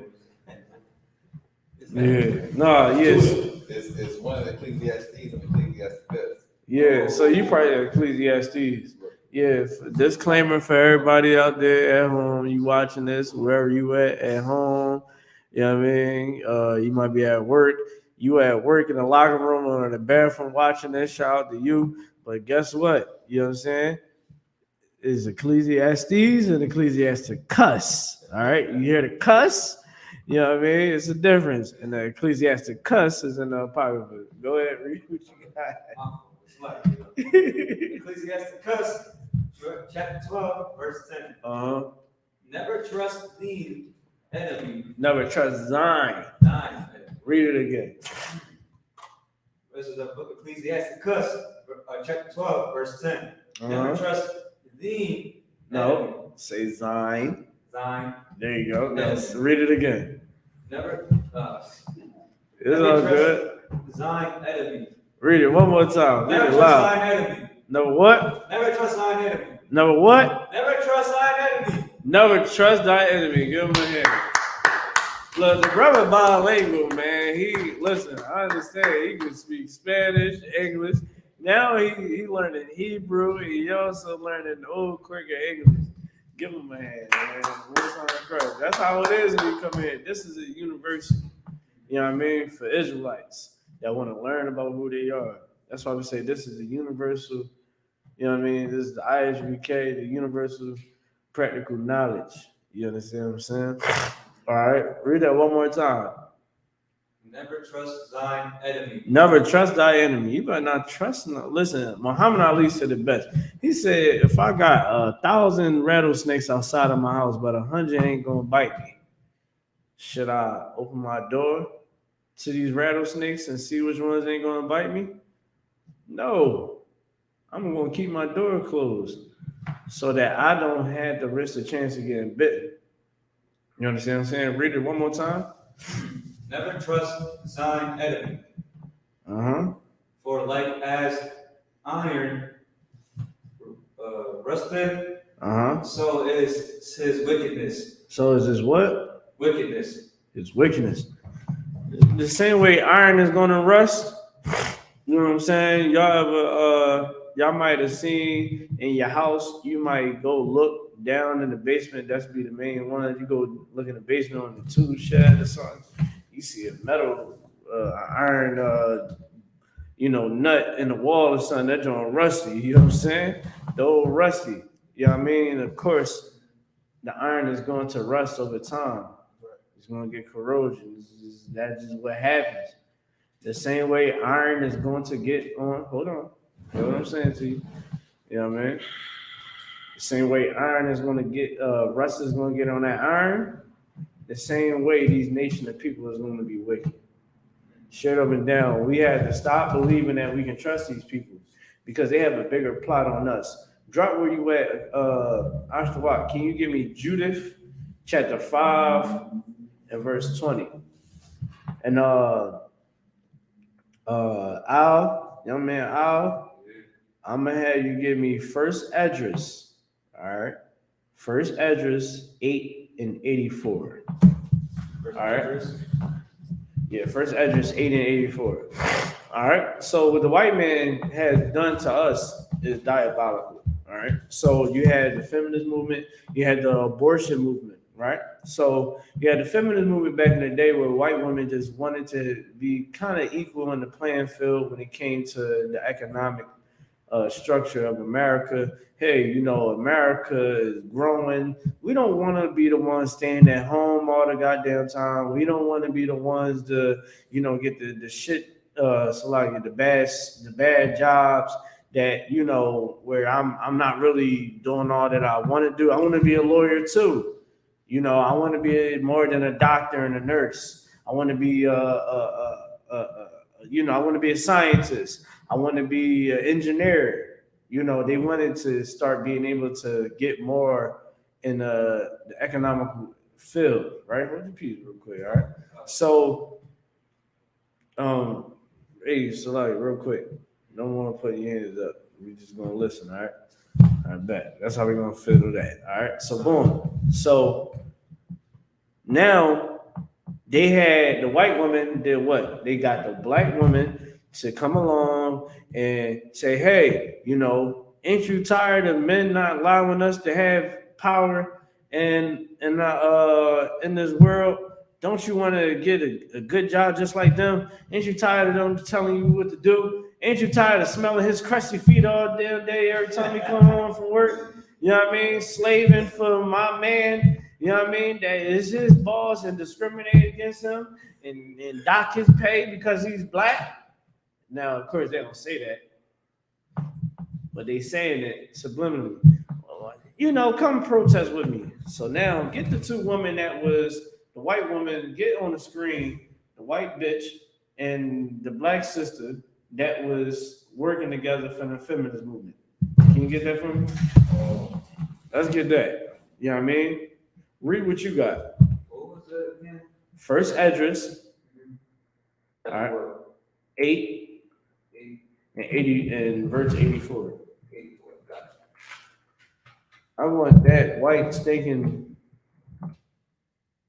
Yeah. No, yes. It's one of Ecclesiastes and Ecclesiasticus. Yeah, so you probably Ecclesiastes. Yeah, disclaimer for everybody out there at home. You watching this, wherever you at home. You know what I mean? You might be at work. You at work in the locker room or in the bathroom watching this. Shout out to you. But guess what? You know what I'm saying? It's Ecclesiastes and Ecclesiasticus. All right, you hear the cuss? You know what I mean? It's a difference. And the Ecclesiasticus is in the Apocrypha. Go ahead, read what you got. Ecclesiasticus, chapter 12, verse 10. Never trust the enemy. Never trust thine. Read it again. This is the book of Ecclesiasticus, chapter 12, verse 10. Never trust the enemy. Say thine. Thine. There you go. Now read it again. Never. It's all good. Thine enemy. Read it one more time. Never Read it trust loud. thine enemy. Never what? Never trust thine enemy. Never what? Never trust thine enemy. Never trust thy enemy. Give him a hand. Look, the brother bilingual, man. Listen, I understand. He can speak Spanish, English. Now he learning Hebrew. He also learning old Quaker English. Give him a hand, man. That's how it is when you come in. This is a university, you know what I mean, for Israelites that want to learn about who they are. That's why we say this is a universal, you know what I mean? This is the I.S.U.P.K, the universal practical knowledge. You understand what I'm saying? All right, read that one more time. Never trust thine enemy. Never trust thy enemy. You better not trust no. Listen, Muhammad Ali said it best. He said, if I got 1,000 rattlesnakes outside of my house, but 100 ain't gonna bite me, should I open my door to these rattlesnakes and see which ones ain't gonna bite me? No. I'm gonna keep my door closed so that I don't have the risk of chance of getting bitten. You understand what I'm saying? Read it one more time. Never trust thine enemy. For like as iron rusted, so is his wickedness. So is his what? Wickedness. His wickedness. The same way iron is gonna rust. You know what I'm saying? Y'all might have seen in your house, you might go look down in the basement. That's be the main one. You go look in the basement on the tool shed or something. You see a metal, iron nut in the wall or something, that joint rusty. You know what I'm saying? The old rusty. You know what I mean? Of course, the iron is going to rust over time. It's going to get corrosion. That's just what happens. The same way iron is going to get on. Hold on. You know what I'm saying to you? You know what I mean? The same way iron is going to get, rust is going to get on that iron. The same way these nation of people is going to be wicked. Straight up and down. We had to stop believing that we can trust these people because they have a bigger plot on us. Drop where you at, I.S.U.P.K. Can you give me Judith chapter 5 and verse 20? And Al, young man Al, I'm gonna have you give me first address. All right. First address 8 and 84. All right. Yeah, first address 8 and 84. All right. So what the white man has done to us is diabolical. All right. So you had the feminist movement, you had the abortion movement, right? So you had the feminist movement back in the day where white women just wanted to be kind of equal in the playing field when it came to the economic structure of America. Hey, America is growing. We don't want to be the ones staying at home all the goddamn time. We don't want to be the ones to, get the shit, so like the bad jobs that, where I'm not really doing all that I want to do. I want to be a lawyer too. I want to be more than a doctor and a nurse. I want to be I want to be a scientist. I want to be an engineer. They wanted to start being able to get more in the economic field, right? Hold your peace real quick, all right? So, hey, so like real quick, don't want to put your hands up. We're just gonna listen, all right? I bet that's how we're gonna fiddle that. All right. So boom. So now they had the white woman did what? They got the black woman to come along and say, hey, ain't you tired of men not allowing us to have power in this world? Don't you want to get a good job just like them? Ain't you tired of them telling you what to do? Ain't you tired of smelling his crusty feet all damn day every time he come home from work? You know what I mean? Slaving for my man. You know what I mean? That is his boss and discriminate against him and dock his pay because he's black. Now, of course, they don't say that, but they saying it subliminally. Come protest with me. So now get the two women that was the white woman, get on the screen, the white bitch and the black sister that was working together for the feminist movement. Can you get that from me? Let's get that. You know what I mean? Read what you got. What was it again? First address. All right. 8 and 80 and verse 84. 84. Got it. I want that white stinking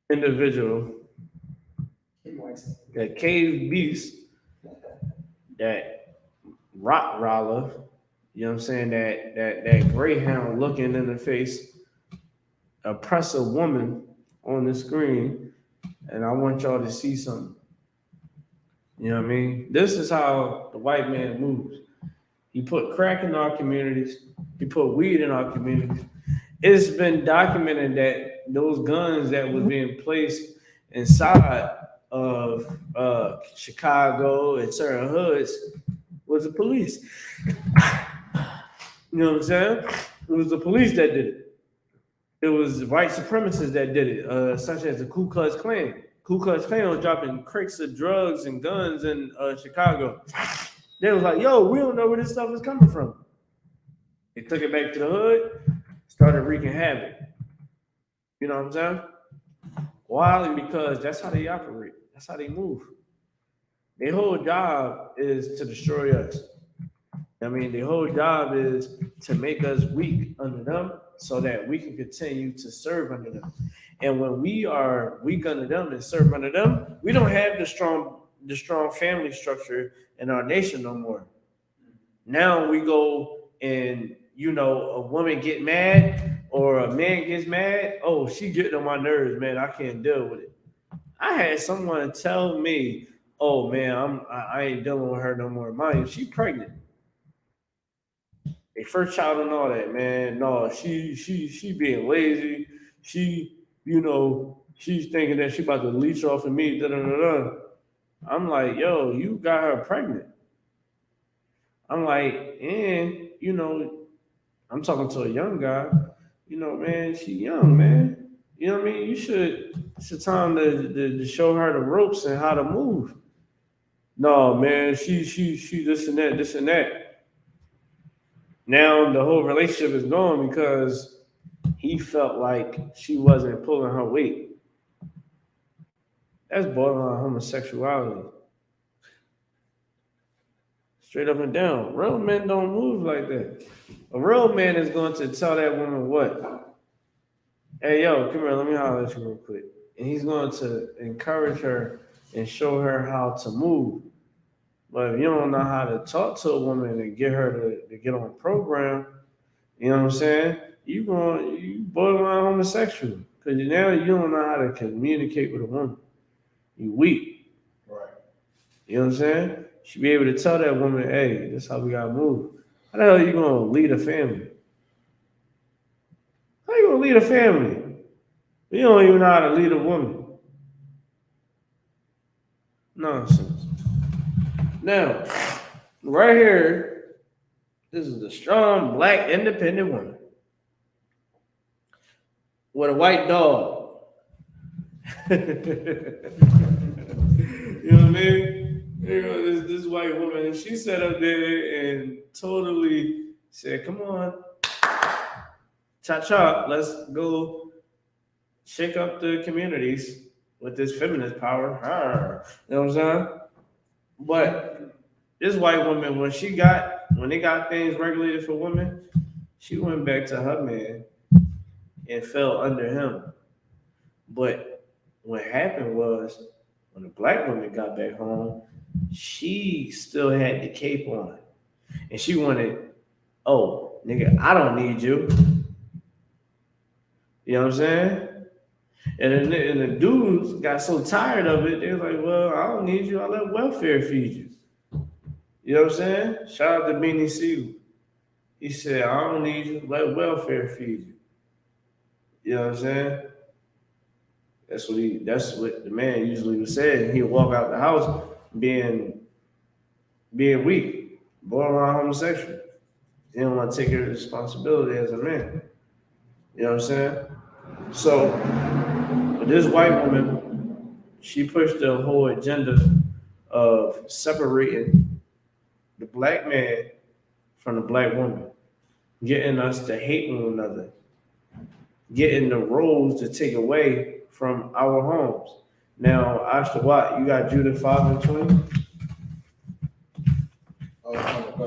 individual, that cave beast, that rock roller, you know what I'm saying, that greyhound looking in the face, oppressive woman on the screen, and I want y'all to see something. You know what I mean? This is how the white man moves. He put crack in our communities. He put weed in our communities. It's been documented that those guns that was being placed inside of Chicago and certain hoods was the police. You know what I'm saying? It was the police that did it. It was white supremacists that did it, such as the Ku Klux Klan. Ku Klux Klan was dropping crates of drugs and guns in Chicago. They was like, yo, we don't know where this stuff is coming from. They took it back to the hood, started wreaking havoc. You know what I'm saying? Why? Because that's how they operate. That's how they move. Their whole job is to destroy us. I mean, their whole job is to make us weak under them so that we can continue to serve under them. And when we are weak under them and serve under them, we don't have the strong family structure in our nation no more. Now we go and, a woman get mad or a man gets mad. Oh, she getting on my nerves, man. I can't deal with it. I had someone tell me, oh man, I ain't dealing with her no more. Mind you, she pregnant. A first child and all that, man. No, she being lazy. She, she's thinking that she about to leech off of me. Da da da da. I'm like, yo, you got her pregnant. I'm like, and I'm talking to a young guy. Man, she young, man. You know what I mean? You should. It's the time to show her the ropes and how to move. No, man, she this and that, this and that. Now the whole relationship is gone because he felt like she wasn't pulling her weight. That's borderline homosexuality. Straight up and down. Real men don't move like that. A real man is going to tell that woman what? Hey, yo, come here, let me holler at you real quick. And he's going to encourage her and show her how to move. But if you don't know how to talk to a woman and get her to get on a program, you know what I'm saying? You borderline homosexual. Because now you don't know how to communicate with a woman. You weak. Right. You know what I'm saying? You should be able to tell that woman, hey, this is how we gotta move. How the hell are you gonna lead a family? How you gonna lead a family? You don't even know how to lead a woman. Nonsense. Now, right here, this is a strong, black, independent woman with a white dog. You know what I mean? This white woman, and she sat up there and totally said, come on, cha-cha, let's go shake up the communities with this feminist power. You know what I'm saying? But this white woman, when they got things regulated for women, she went back to her man and fell under him. But what happened was when the black woman got back home, she still had the cape on. And she wanted, oh, nigga, I don't need you. You know what I'm saying? And the dudes got so tired of it, they was like, well, I don't need you. I let welfare feed you. You know what I'm saying? Shout out to Beanie Siegel. He said, I don't need you. Let welfare feed you. You know what I'm saying? That's what the man usually was saying. He'd walk out the house being weak, borderline homosexual. He didn't want to take your responsibility as a man. You know what I'm saying? So, but this white woman, she pushed the whole agenda of separating the black man from the black woman, getting us to hate one another, getting the roles to take away from our homes. Now, after what, you got Judah 5 and 20?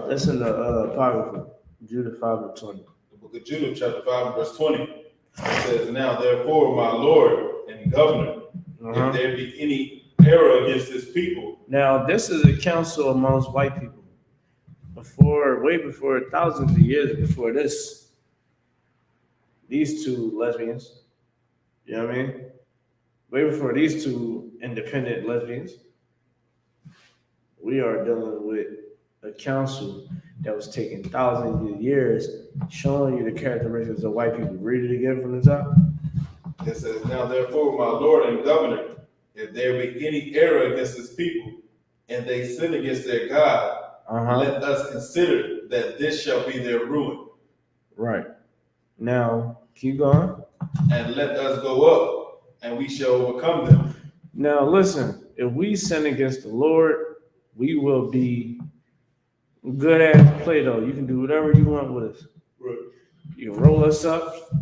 That's in the Apocrypha, Judah 5 and 20. The book of Judah, chapter 5, verse 20. It says, now therefore, my Lord and governor, if there be any error against this people. Now, this is a council amongst white people. Way before thousands of years before this, these two lesbians, you know what I mean? Way before these two independent lesbians, we are dealing with a council that was taking thousands of years, showing you the characteristics of white people. Read it again from the top. It says, now therefore, my Lord and governor, if there be any error against this people, and they sin against their God, let us consider that this shall be their ruin. Right. Now, keep going. And let us go up, and we shall overcome them. Now, listen, if we sin against the Lord, we will be good at Play-Doh. You can do whatever you want with us. Right. You can roll us up,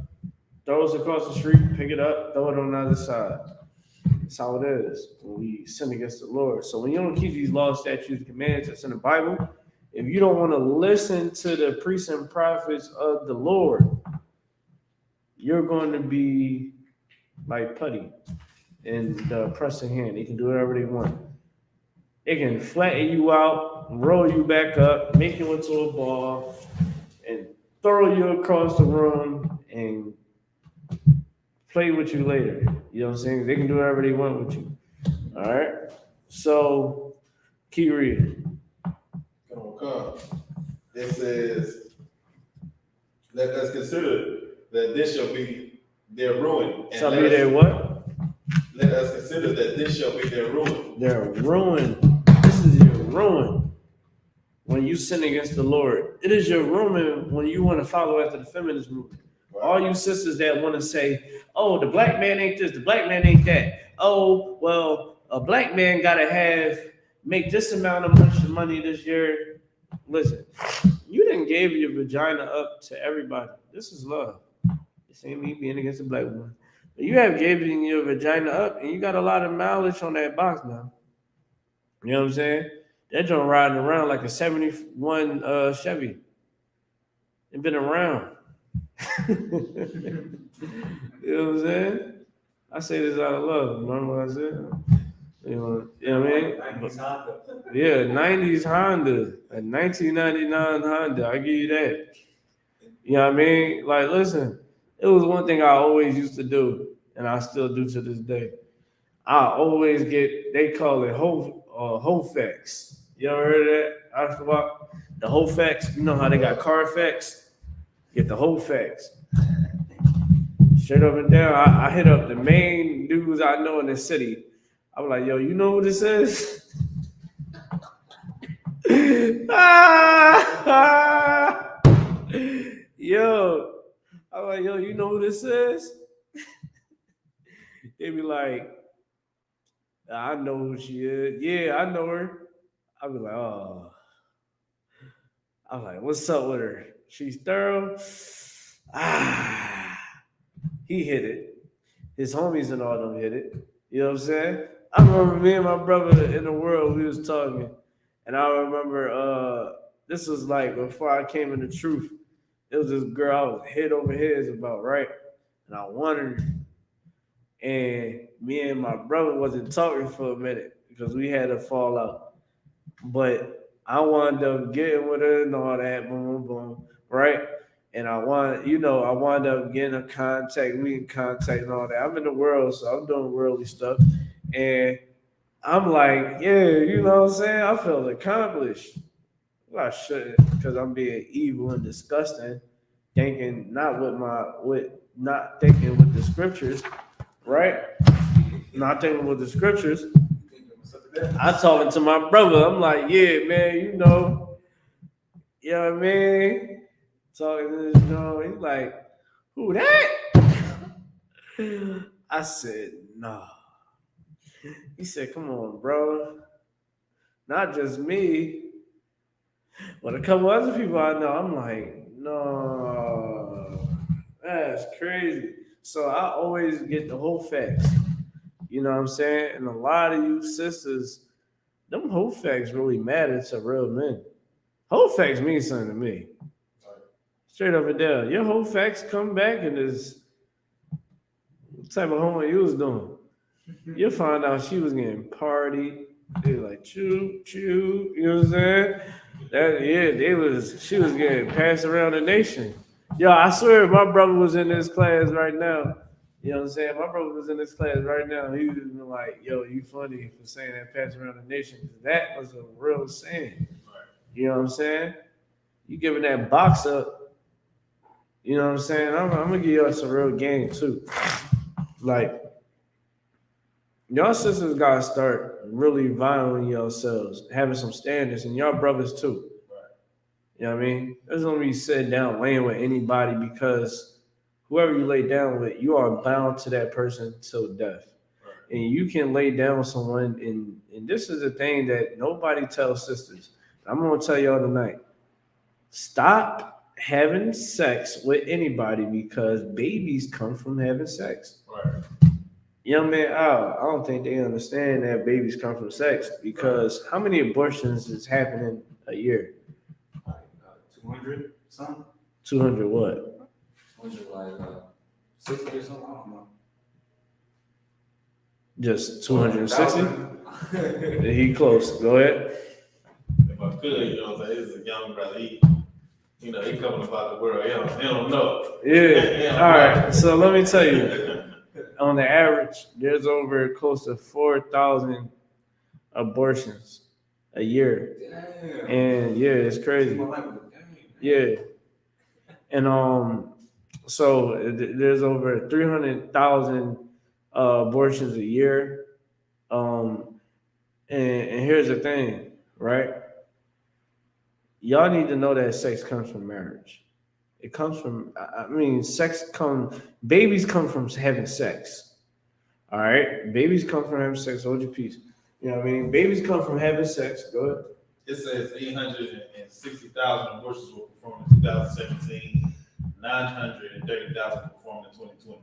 throw us across the street, pick it up, throw it on the other side. That's how it is when we sin against the Lord. So when you don't keep these laws, statutes, commands that's in the Bible, if you don't want to listen to the priests and prophets of the Lord, you're going to be like putty in the pressing hand. They can do whatever they want. They can flatten you out, roll you back up, make you into a ball, and throw you across the room and play with you later. You know what I'm saying? They can do whatever they want with you. All right? So keep reading. Come. It says, let us consider that this shall be their ruin. And Shall be their what? Let us consider that this shall be their ruin. Their ruin. This is your ruin. When you sin against the Lord, it is your ruin when you want to follow after the feminist movement. Right. All you sisters that want to say, oh, the black man ain't this, the black man ain't that. Oh, well, a black man gotta make this amount of money this year. Listen, you didn't give your vagina up to everybody. This is love. This ain't me being against a black woman. But you have given your vagina up, and you got a lot of mileage on that box now. You know what I'm saying? That joint riding around like a 71 Chevy. It been around. You know what I'm saying? I say this out of love. Remember what I said? You know what I mean? 90s Honda. Yeah, 90s Honda. A 1999 Honda. I give you that. You know what I mean? Like, listen, it was one thing I always used to do, and I still do to this day. I always they call it Hofex. You ever heard of that? I forgot the Hofex. You know how they got Carfax? Get the Hofex. Straight up and down. I hit up the main dudes I know in the city. I was like, yo, you know what this is? Yo. I was like, yo, you know who this is? They be like, I know who she is. Yeah, I know her. I be like, oh. I was like, what's up with her? She's thorough. He hit it. His homies and all them hit it. You know what I'm saying? I remember me and my brother in the world, we was talking. And I remember this was like before I came into truth. It was this girl I was head over heads about, right? And I wanted her. And me and my brother wasn't talking for a minute because we had a fallout. But I wound up getting with her and all that, boom, boom, boom, right? And I wound up getting a contact, we in contact and all that. I'm in the world, so I'm doing worldly stuff. And I'm like, yeah, you know what I'm saying? I felt accomplished. Well, I shouldn't, because I'm being evil and disgusting, thinking not thinking with the scriptures, right? Not thinking with the scriptures. I talking to my brother. I'm like, yeah, man, you know what I mean? Talking to this girl. He's like, who that? I said, nah. He said, come on, bro. Not just me. But a couple other people I know, I'm like, no, that's crazy. So I always get the whole facts. You know what I'm saying? And a lot of you sisters, them whole facts really matter to real men. Whole facts mean something to me. Straight up and down. Your whole facts come back and is what type of homework you was doing. You'll find out she was getting party. They were like, choo, choo, you know what I'm saying? She was getting passed around the nation. Yo, I swear my brother was in this class right now. You know what I'm saying? My brother was in this class right now. He was like, yo, you funny for saying that pass around the nation. That was a real saying. You know what I'm saying? You giving that box up. You know what I'm saying? I'm going to give y'all some real game too. Like, y'all sisters got to start really valuing yourselves, having some standards, and y'all brothers too. You know what I mean? There's no be sitting down laying with anybody because whoever you lay down with, you are bound to that person till death. Right. And you can lay down with someone, and this is the thing that nobody tells sisters. I'm going to tell y'all tonight. Stop having sex with anybody because babies come from having sex. Right. Young man, I don't think they understand that babies come from sex because how many abortions is happening a year? 200 something. 200 what? 200 like 60 or something. I don't know. Just 260? He close. Go ahead. If I could, you know what I'm saying? This is a young brother. He coming about the world. He don't know. Yeah. All right. So let me tell you. On the average, there's over close to 4,000 abortions a year. Damn. And yeah, it's crazy. My life was a game. Yeah. And so there's over 300,000 abortions a year. And here's the thing, right? Y'all need to know that sex comes from marriage. It comes from, I mean, babies come from having sex. All right? Babies come from having sex. Hold your peace. You know what I mean? Babies come from having sex. Go ahead. It says 860,000 abortions were performed in 2017, 930,000 performed in 2020.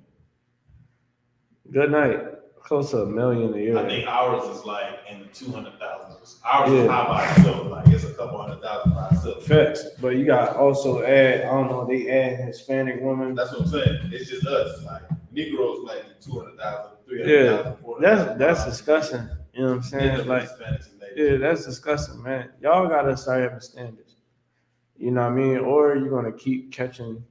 Good night. Close to 1 million a year. I think ours is like in the 200,000. Ours is high by itself, like it's a couple 100,000 by itself. Facts, but you got also add, I don't know, they add Hispanic women. That's what I'm saying. It's just us, like Negroes, like 200,000, 300,000, 400,000. That's disgusting. You know what I'm saying? Like, yeah, that's disgusting, man. Y'all gotta start having standards. You know what I mean? Or you're gonna keep catching.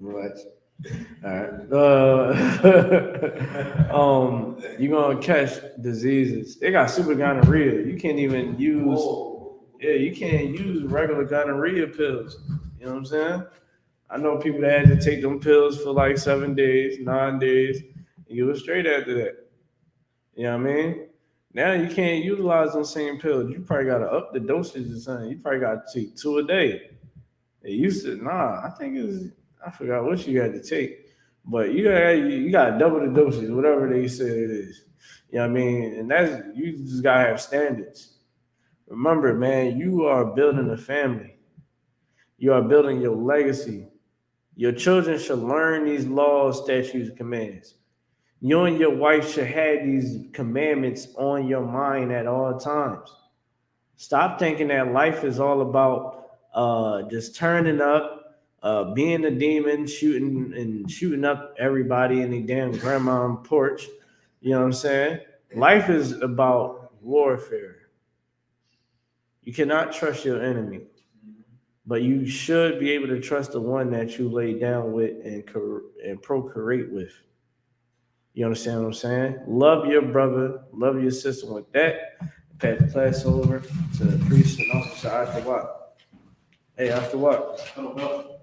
Relax. All right. You're gonna catch diseases. They got super gonorrhea. You can't even use. Yeah, you can't use regular gonorrhea pills. You know what I'm saying? I know people that had to take them pills for like 7 days, 9 days, and you was straight after that. You know what I mean? Now you can't utilize those same pills. You probably gotta up the dosage or something. You probably gotta take 2 a day. It used to, I think it was. I forgot what you had to take, but you got double the dosage, whatever they said it is. You know what I mean? And you just gotta have standards. Remember, man, you are building a family. You are building your legacy. Your children should learn these laws, statutes, commands. You and your wife should have these commandments on your mind at all times. Stop thinking that life is all about just turning up, being a demon, shooting up everybody in the damn grandma porch. You know what I'm saying? Life is about warfare. You cannot trust your enemy, but you should be able to trust the one that you lay down with and procreate with. You understand what I'm saying? Love your brother, love your sister. With that, pass the class over to the priest and officer after what? Hey, after what? I don't know.